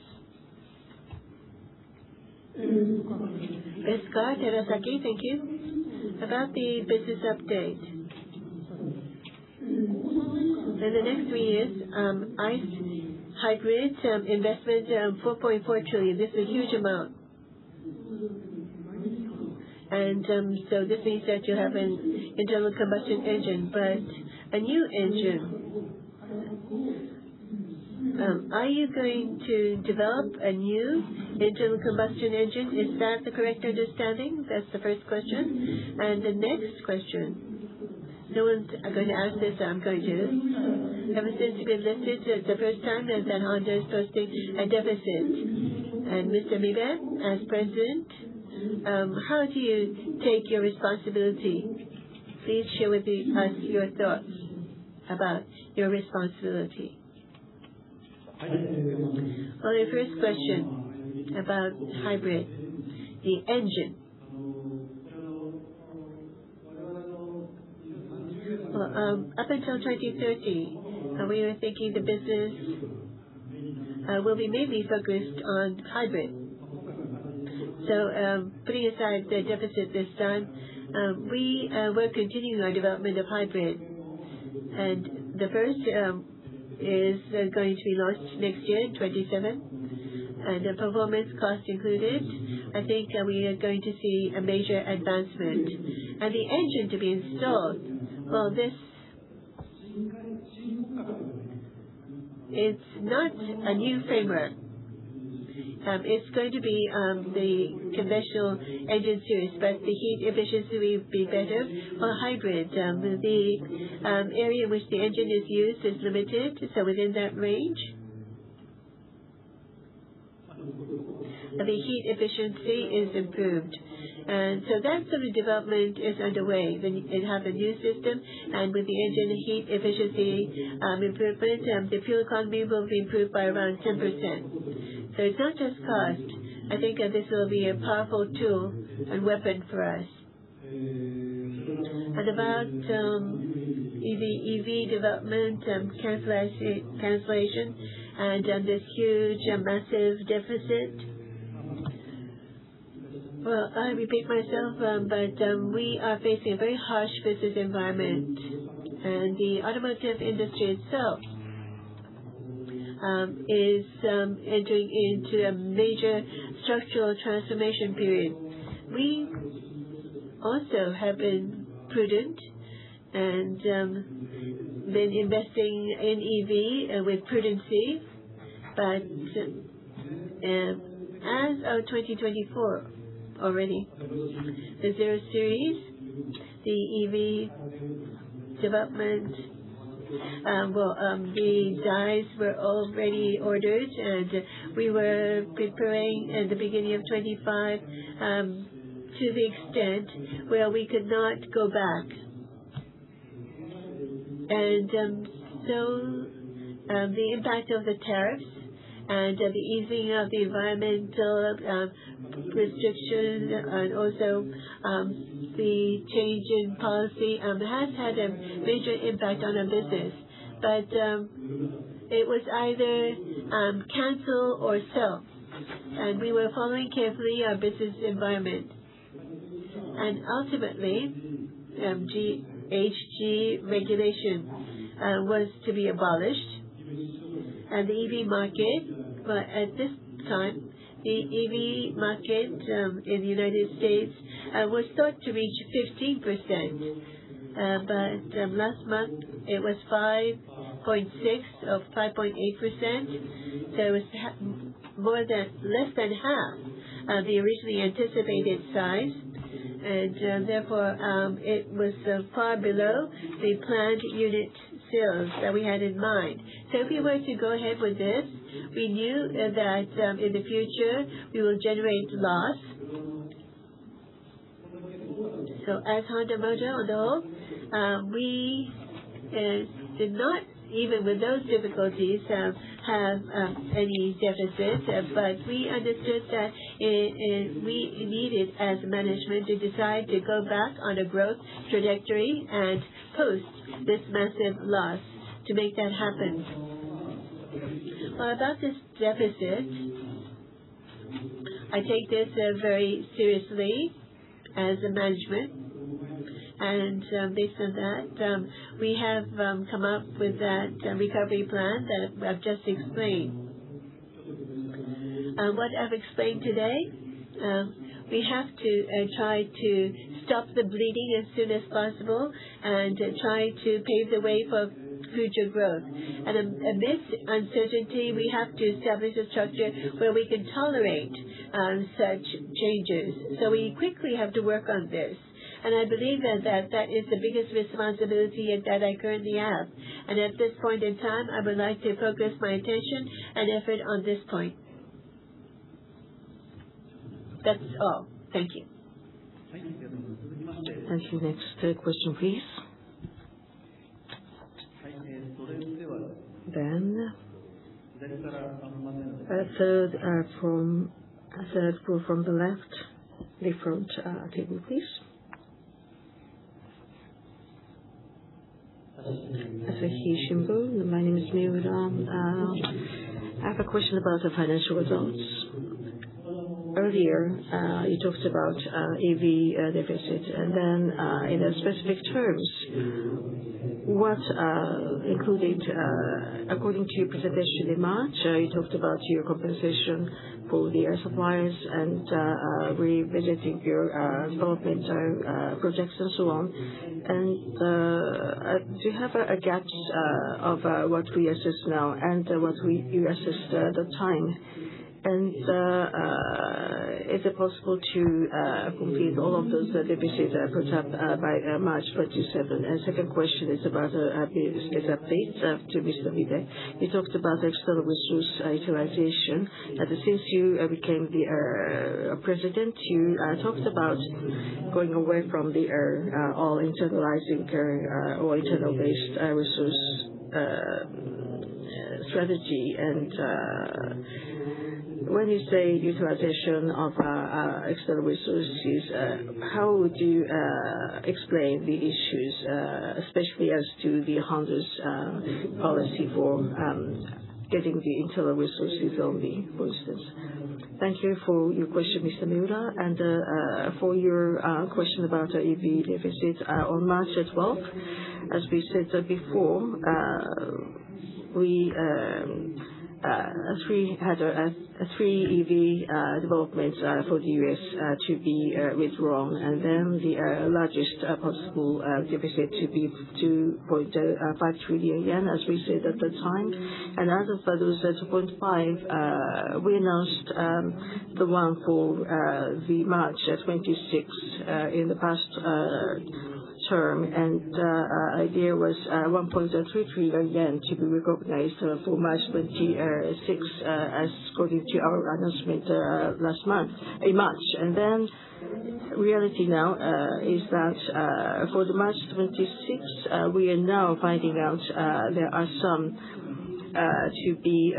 S1: Escar Terasaki, thank you. About the business update. In the next 3 years, ICE hybrid investment 4.4 trillion. This is a huge amount. And so this means that you have an internal combustion engine, but a new engine. Are you going to develop a new internal combustion engine? Is that the correct understanding? That's the first question. And the next question, no one's going to ask this, I'm going to. Ever since you've been listed, it's the first time that Honda is posting a deficit. And Mr. Mibe, as president, how do you take your responsibility? Please share with us your thoughts about your responsibility. Well, the first question about hybrid, the engine. Well, up until 2030, we were thinking the business will be mainly focused on hybrid. So, putting aside the deficit this time, we were continuing our development of hybrid. And the first is going to be launched next year, 27, and the performance cost included. I think we are going to see a major advancement. And the engine to be installed, well, this it's not a new framework. It's going to be the conventional engine series, but the heat efficiency will be better for hybrid. The area in which the engine is used is limited, so within that range. the heat efficiency is improved. And so that sort of development is underway. Then it has a new system, and with the engine heat efficiency improvement, the fuel economy will be improved by around 10%. So it's not just cost. I think this will be a powerful tool and weapon for us. And about EV development, cancellation, and this huge, massive deficit. Well, I repeat myself, but we are facing a very harsh business environment, and the automotive industry itself is entering into a major structural transformation period. We also have been prudent and been investing in EV with prudency, but as of 2024 already, the 0 Series, the EV development, the dies were already ordered, and we were preparing at the beginning of 25 to the extent where we could not go back. And so the impact of the tariffs and the easing of the environmental restrictions and also the change in policy has had a major impact on our business. But it was either cancel or sell. And we were following carefully our business environment. And ultimately, GHG regulation was to be abolished. And the EV market, but at this time, the EV market in the United States was thought to reach 15%. But last month, it was 5.6 or 5.8%. So it was less than half the originally anticipated size. And therefore, it was far below the planned unit sales that we had in mind. So if we were to go ahead with this, we knew that in the future we will generate loss. So as Honda Motor on the whole, we did not, even with those difficulties, have any deficit, but we understood that we needed as management to decide to go back on a growth trajectory and post this massive loss to make that happen. Well, about this deficit, I take this very seriously as a management. And based on that, we have come up with that recovery plan that I've just explained. What I've explained today, we have to try to stop the bleeding as soon as possible and try to pave the way for future growth. And amidst uncertainty, we have to establish a structure where we can tolerate such changes. So we quickly have to work on this. And I believe that is the biggest responsibility that I currently have. And at this point in time, I would like to focus my attention and effort on this point. That's all. Thank you.
S2: Thank you. Next question, please. Then, third row from the left, the front table, please. Asahi Shimbun. My name is Miura. I have a question about the financial results. Earlier, you talked about EV deficit, and then in the specific terms, what included, according to your presentation in March, you talked about your compensation for the suppliers and revisiting your development projects and so on. And do you have a gap of what we assess now and what you assessed at the time? And is it possible to complete all of those deficits put up by March 27? And second question is about a business update to Mr. Mide. You talked about external resource utilization. And since you became the president, you talked about going away from the all internalizing or internal-based resource strategy. And when you say utilization of external resources, how would you explain the issues, especially as to the Honda's policy for getting the internal resources only, for instance? Thank you for your question, Mr. Miura. And for your question about EV deficit, on March 12th, as we said before, we had three EV developments for the U.S. to be withdrawn, and then the largest possible deficit to be 2.5 trillion yen, as we said at the time. And out of those 2.5, we announced the one for the March 26 in the past term, and idea was 1.3 trillion yen to be recognized for March 26, as according to our announcement in March. And then reality now is that for the March 26, we are now finding out there are some to be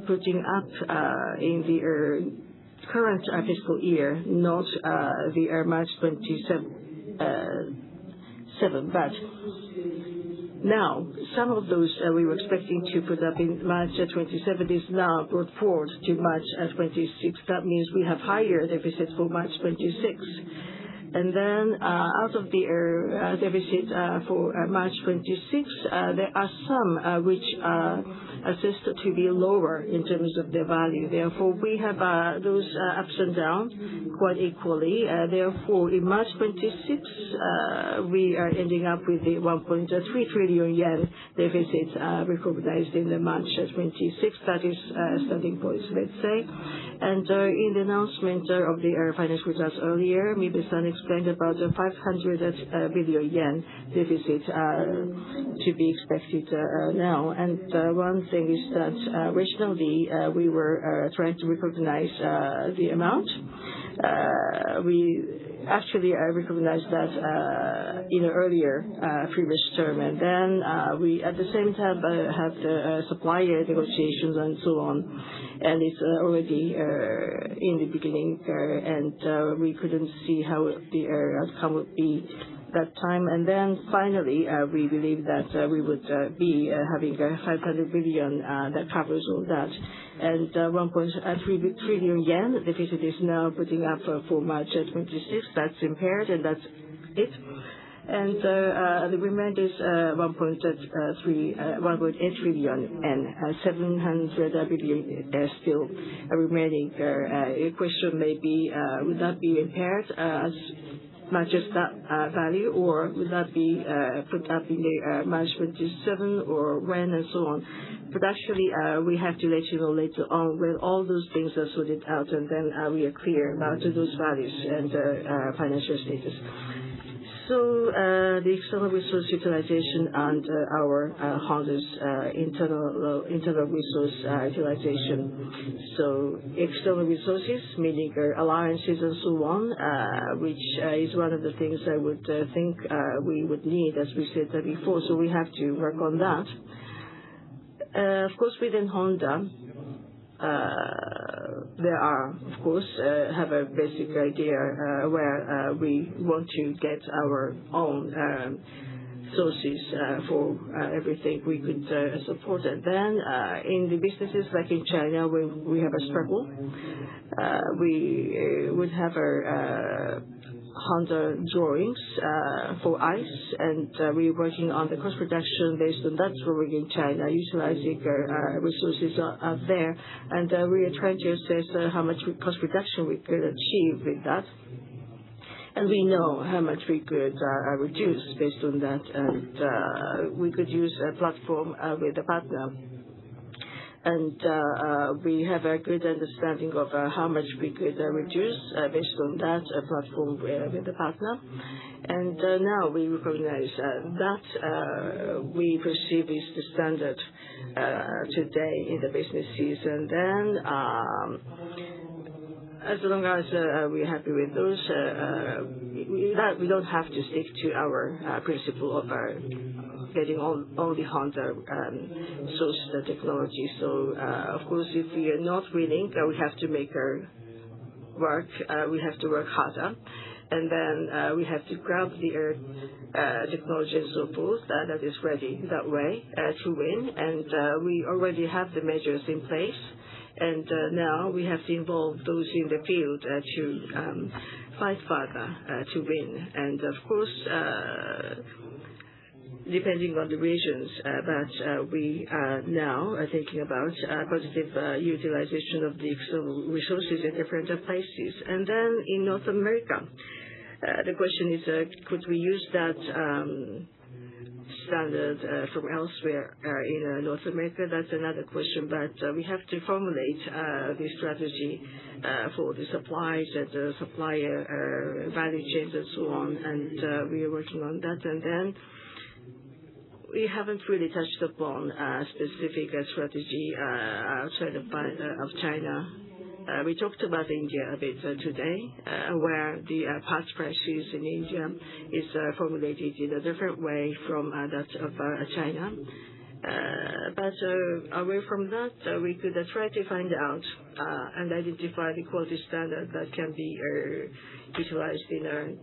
S2: putting up in the current fiscal year, not the March 27. But now some of those we were expecting to put up in March 27 is now brought forward to March 26. That means we have higher deficits for March 26. And then out of the deficit for March 26, there are some which are assessed to be lower in terms of their value. Therefore, we have those ups and downs quite equally. Therefore, in March 26, we are ending up with the 1.3 trillion yen deficit recognized in the March 26. That is starting point, let's say. And in the announcement of the financial results earlier, Mibe-san explained about the 500 billion yen deficit to be expected now. And one thing is that originally we were trying to recognize the amount. We actually recognized that in an earlier previous term, and then we at the same time have the supplier negotiations and so on, and it's already in the beginning, and we couldn't see how the outcome would be that time. And then finally, we believe that we would be having 500 billion that covers all that. And 1.3 trillion yen deficit is now putting up for March 26. That's impaired, and that's it. And the remainder is 1.8 trillion and 700 billion still remaining. A question may be, would that be impaired as much as that value, or would that be put up in the March 27 or when, and so on? But actually, we have to let you know later on when all those things are sorted out, and then we are clear about those values and financial status. So the external resource utilization and our Honda's internal resource utilization. So external resources, meaning alliances and so on, which is one of the things I would think we would need, as we said before. So we have to work on that. Of course, within Honda, there are, of course, have a basic idea where we want to get our own sources for everything we could support. And then in the businesses like in China, where we have a struggle, we would have our Honda drawings for ICE, and we're working on the cost reduction based on that drawing in China, utilizing resources out there, and we are trying to assess how much cost reduction we could achieve with that. And we know how much we could reduce based on that, and we could use a platform with a partner. And we have a good understanding of how much we could reduce based on that platform with the partner. And now we recognize that we perceive is the standard today in the businesses. And then as long as we're happy with those, we don't have to stick to our principle of getting only Honda sourced technology. So, of course, if we are not willing, we have to make our work, we have to work harder. And then we have to grab the technology and so forth that is ready that way to win. And we already have the measures in place. And now we have to involve those in the field to fight further to win. And of course, depending on the regions, but we are now thinking about positive utilization of the external resources in different places. And then in North America, the question is, could we use that standard from elsewhere in North America? That's another question, but we have to formulate the strategy for the supplies and the supplier value chains and so on, and we are working on that. And then we haven't really touched upon a specific strategy outside of China. We talked about India a bit today, where the parts prices in India is formulated in a different way from that of China. But away from that, we could try to find out and identify the quality standard that can be utilized in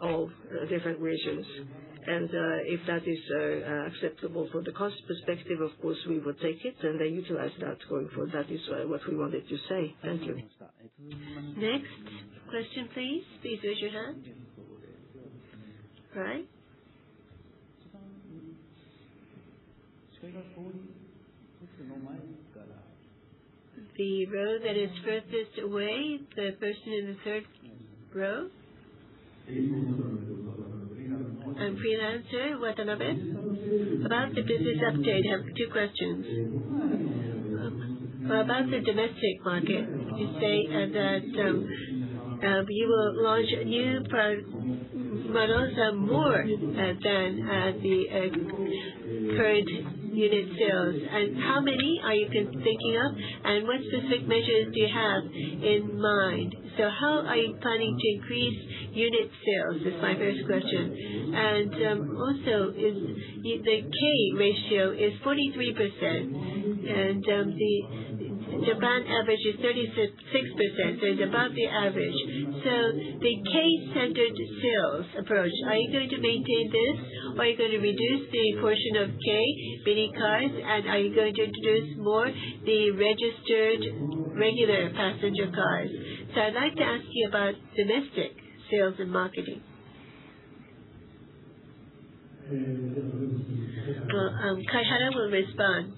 S2: all different regions. And if that is acceptable from the cost perspective, of course, we would take it and then utilize that going forward. That is what we wanted to say. Thank you.
S1: Next question, please. Please raise your hand. Right. The row that is furthest away, the person in the third row. I'm freelancer Watanabe. About the business update, I have two questions. About the domestic market, you say that you will launch new models more than the current unit sales. And how many are you thinking of? And what specific measures do you have in mind? So how are you planning to increase unit sales? Is my first question. And also, the K ratio is 43%, and the Japan average is 36%, so it's above the average. So the K-centered sales approach, are you going to maintain this, or are you going to reduce the portion of K mini cars, and are you going to introduce more the registered regular passenger cars? So I'd like to ask you about domestic sales and marketing. Kaihara will respond.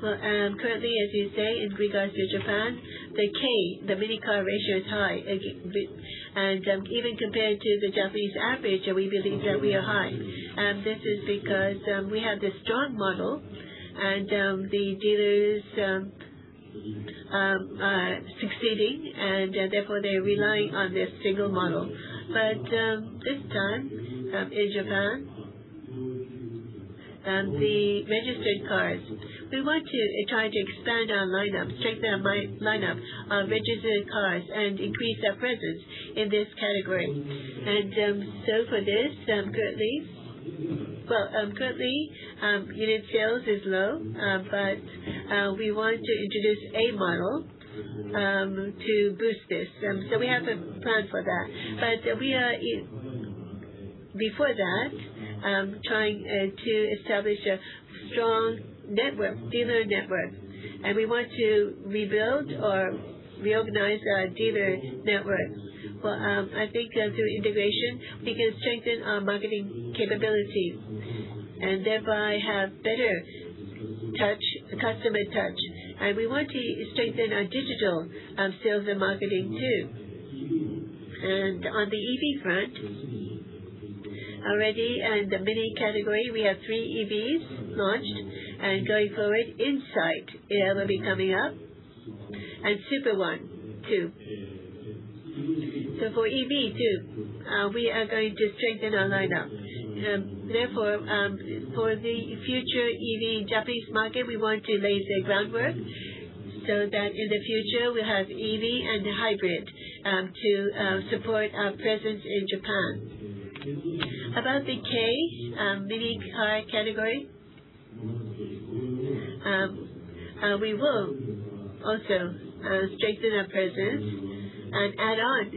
S1: Well, currently, as you say, in regards to Japan, the K, the mini car ratio is high, and even compared to the Japanese average, we believe that we are high. This is because we have this strong model, and the dealers are succeeding, and therefore they're relying on this single model. But this time, in Japan, the registered cars, we want to try to expand our lineup, strengthen our lineup of registered cars, and increase our presence in this category. And so for this, currently, unit sales is low, but we want to introduce a model to boost this. So we have a plan for that. But we are, before that, trying to establish a strong network, dealer network. And we want to rebuild or reorganize our dealer network. Well, I think through integration, we can strengthen our marketing capabilities and thereby have better customer touch. And we want to strengthen our digital sales and marketing too. And on the EV front, Already in the mini category, we have 3 EVs launched, and going forward, Insight will be coming up, and Super One too. So for EV too, we are going to strengthen our lineup. Therefore, for the future EV Japanese market, we want to lay the groundwork so that in the future we'll have EV and hybrid to support our presence in Japan. About the K mini car category, we will also strengthen our presence and add on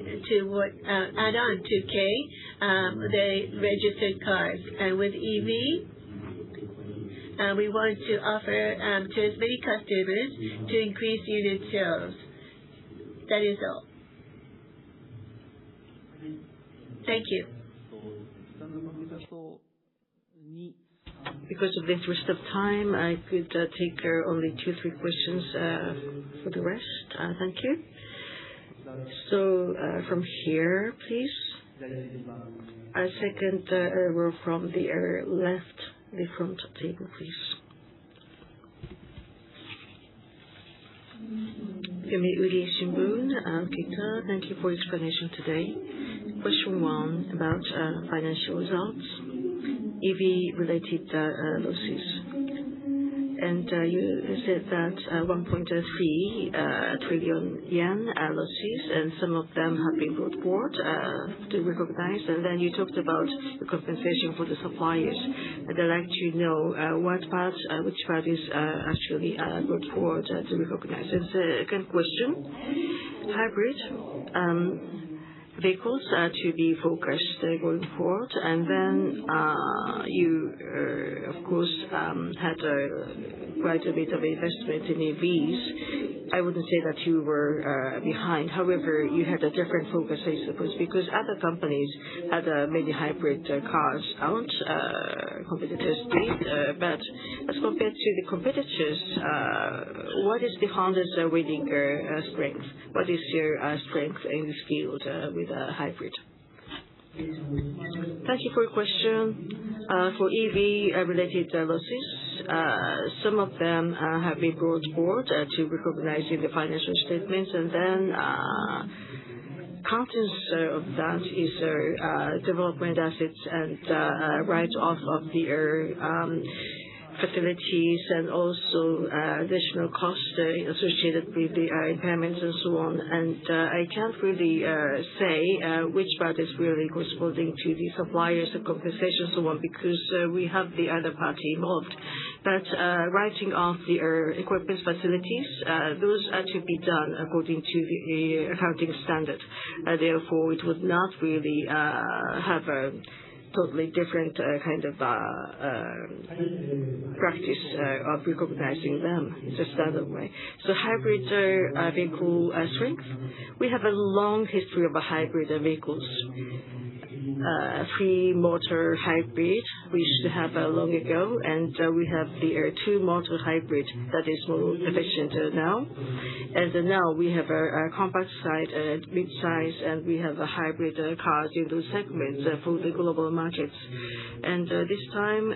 S1: to K the registered cars. And with EV, we want to offer to as many customers to increase unit sales. That is all. Thank you.
S2: Because of the interest of time, I could take only 2-3 questions for the rest. Thank you. So from here, please. Second row from the left, the front table, please. Yomiuri Shimbun, Kita, thank you for your explanation today. Question 1 about financial results, EV-related losses. And you said that 1.3 trillion yen losses, and some of them have been brought forward to recognize. And then you talked about the compensation for the suppliers. And I'd like to know which part is actually brought forward to recognize. And second question, hybrid vehicles to be focused going forward. And then you, of course, had quite a bit of investment in EVs. I wouldn't say that you were behind. However, you had a different focus, I suppose, because other companies had many hybrid cars out. Competitors did. But as compared to the competitors, what is the Honda's winning strength? What is your strength in this field with hybrid? Thank you for your question. For EV-related losses, some of them have been brought forward to recognize in the financial statements, and then contents of that is development assets and write-off of the facilities, and also additional costs associated with the impairments and so on. And I can't really say which part is really corresponding to the suppliers, the compensation, and so on, because we have the other party involved. But writing off the equipment facilities, those are to be done according to the accounting standard. Therefore, it would not really have a totally different kind of practice of recognizing them. It's a standard way. So hybrid vehicle strength, we have a long history of hybrid vehicles. 3-motor hybrid we used to have long ago, and we have the 2-motor hybrid that is more efficient now. And now we have a compact side, mid-size, and we have a hybrid cars in those segments for the global markets. And this time,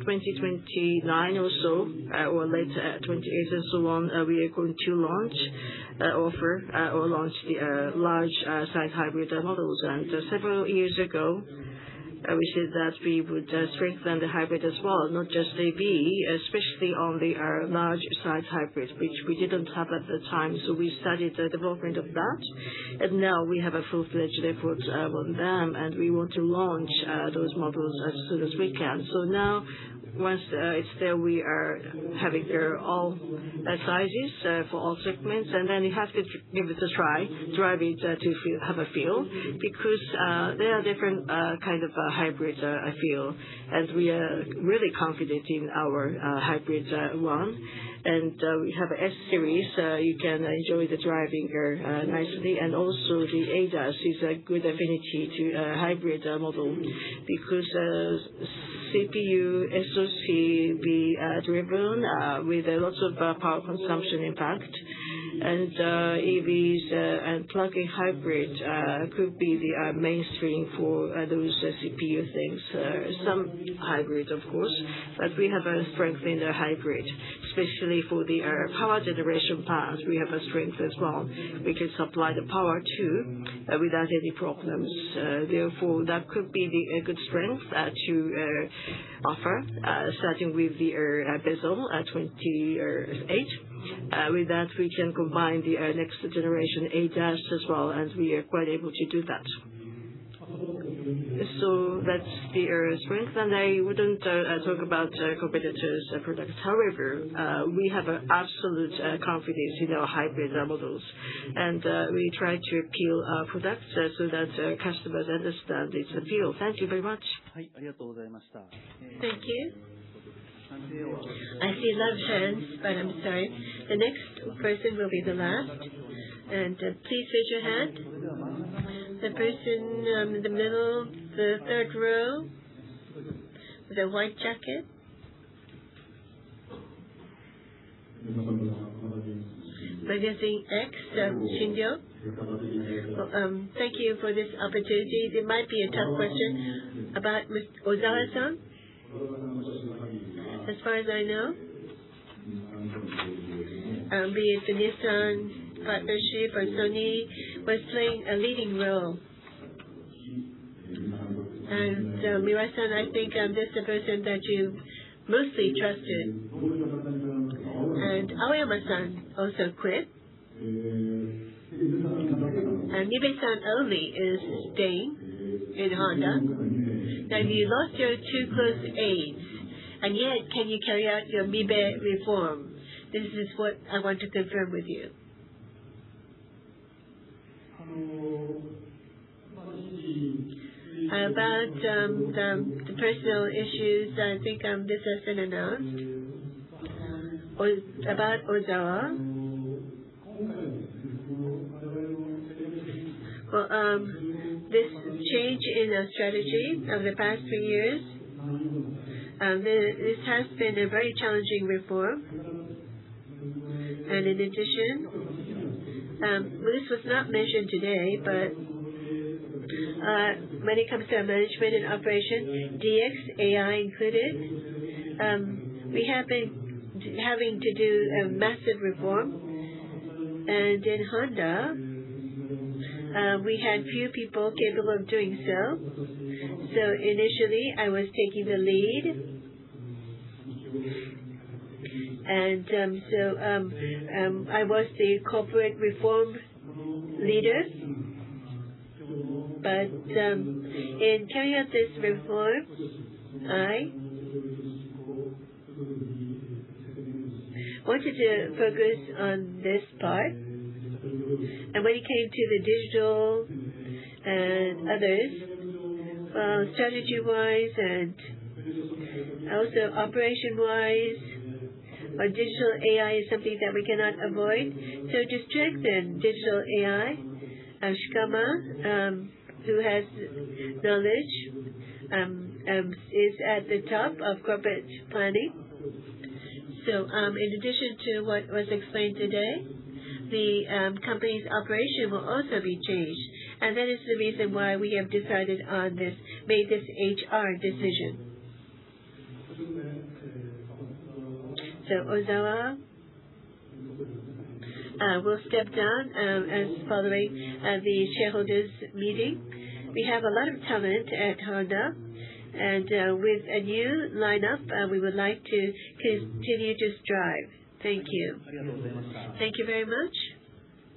S2: 2029 or so, or late 28 and so on, we are going to launch, launch the large size hybrid models. And several years ago, we said that we would strengthen the hybrid as well, not just EV, especially on the large size hybrid, which we didn't have at the time. So we started the development of that, and now we have a full-fledged effort on them, and we want to launch those models as soon as we can. So now, once it's there, we are having all sizes for all segments, and then you have to give it a try, drive it to have a feel, because there are different kind of hybrid I feel, and we are really confident in our hybrid one. And we have a S series. You can enjoy the driving nicely, and also the ADAS is a good affinity to a hybrid model, because CPU, SoC be driven with lots of power consumption, in fact. And EVs and plug-in hybrid could be the mainstream for those CPU things. Some hybrid, of course, but we have a strength in the hybrid, especially for the power generation plant. We have a strength as well. We can supply the power too without any problems. Therefore, that could be the good strength to offer, starting with the bezel 28. With that, we can combine the next generation ADAS as well, and we are quite able to do that. So that's the strength, and I wouldn't talk about competitors' products. However, we have an absolute confidence in our hybrid models, and we try to appeal our products so that customers understand its appeal. Thank you very much.
S1: Thank you. I see a lot of hands, but I'm sorry. The next person will be the last. And please raise your hand. The person in the middle, the third row, with a white jacket. Magazine X, Shinjo. Well, thank you for this opportunity. It might be a tough question about Mr. Ozawa-san. As far as I know, be it the Nissan partnership or Sony, was playing a leading role. And Miura-san, I think this is the person that you mostly trusted. And Aoyama-san also quit. And Mibe-san only is staying in Honda. Now you lost your two close aides, and yet can you carry out your Mibe reform? This is what I want to confirm with you. About the personal issues, I think this has been announced. About Ozawa. Well, this change in our strategy over the past 3 years, this has been a very challenging reform. And in addition, this was not mentioned today, but when it comes to our management and operation, DX, AI included, we have been having to do a massive reform. And in Honda, we had few people capable of doing so. So initially, I was taking the lead. And I was the corporate reform leader. But in carrying out this reform, I wanted to focus on this part. And when it came to the digital and others, well, strategy-wise and also operation-wise, or digital AI is something that we cannot avoid. So to strengthen digital AI, Shikama, who has knowledge, is at the top of corporate planning. So in addition to what was explained today, the company's operation will also be changed. And that is the reason why we have decided on this, made this HR decision. So Ozawa will step down as following the shareholders meeting. We have a lot of talent at Honda, and with a new lineup, we would like to continue to strive. Thank you. Thank you very much.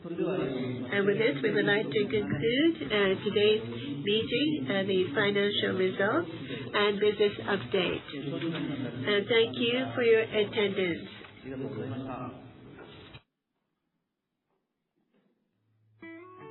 S1: And with this, we would like to conclude today's meeting, the financial results and business update. And thank you for your attendance.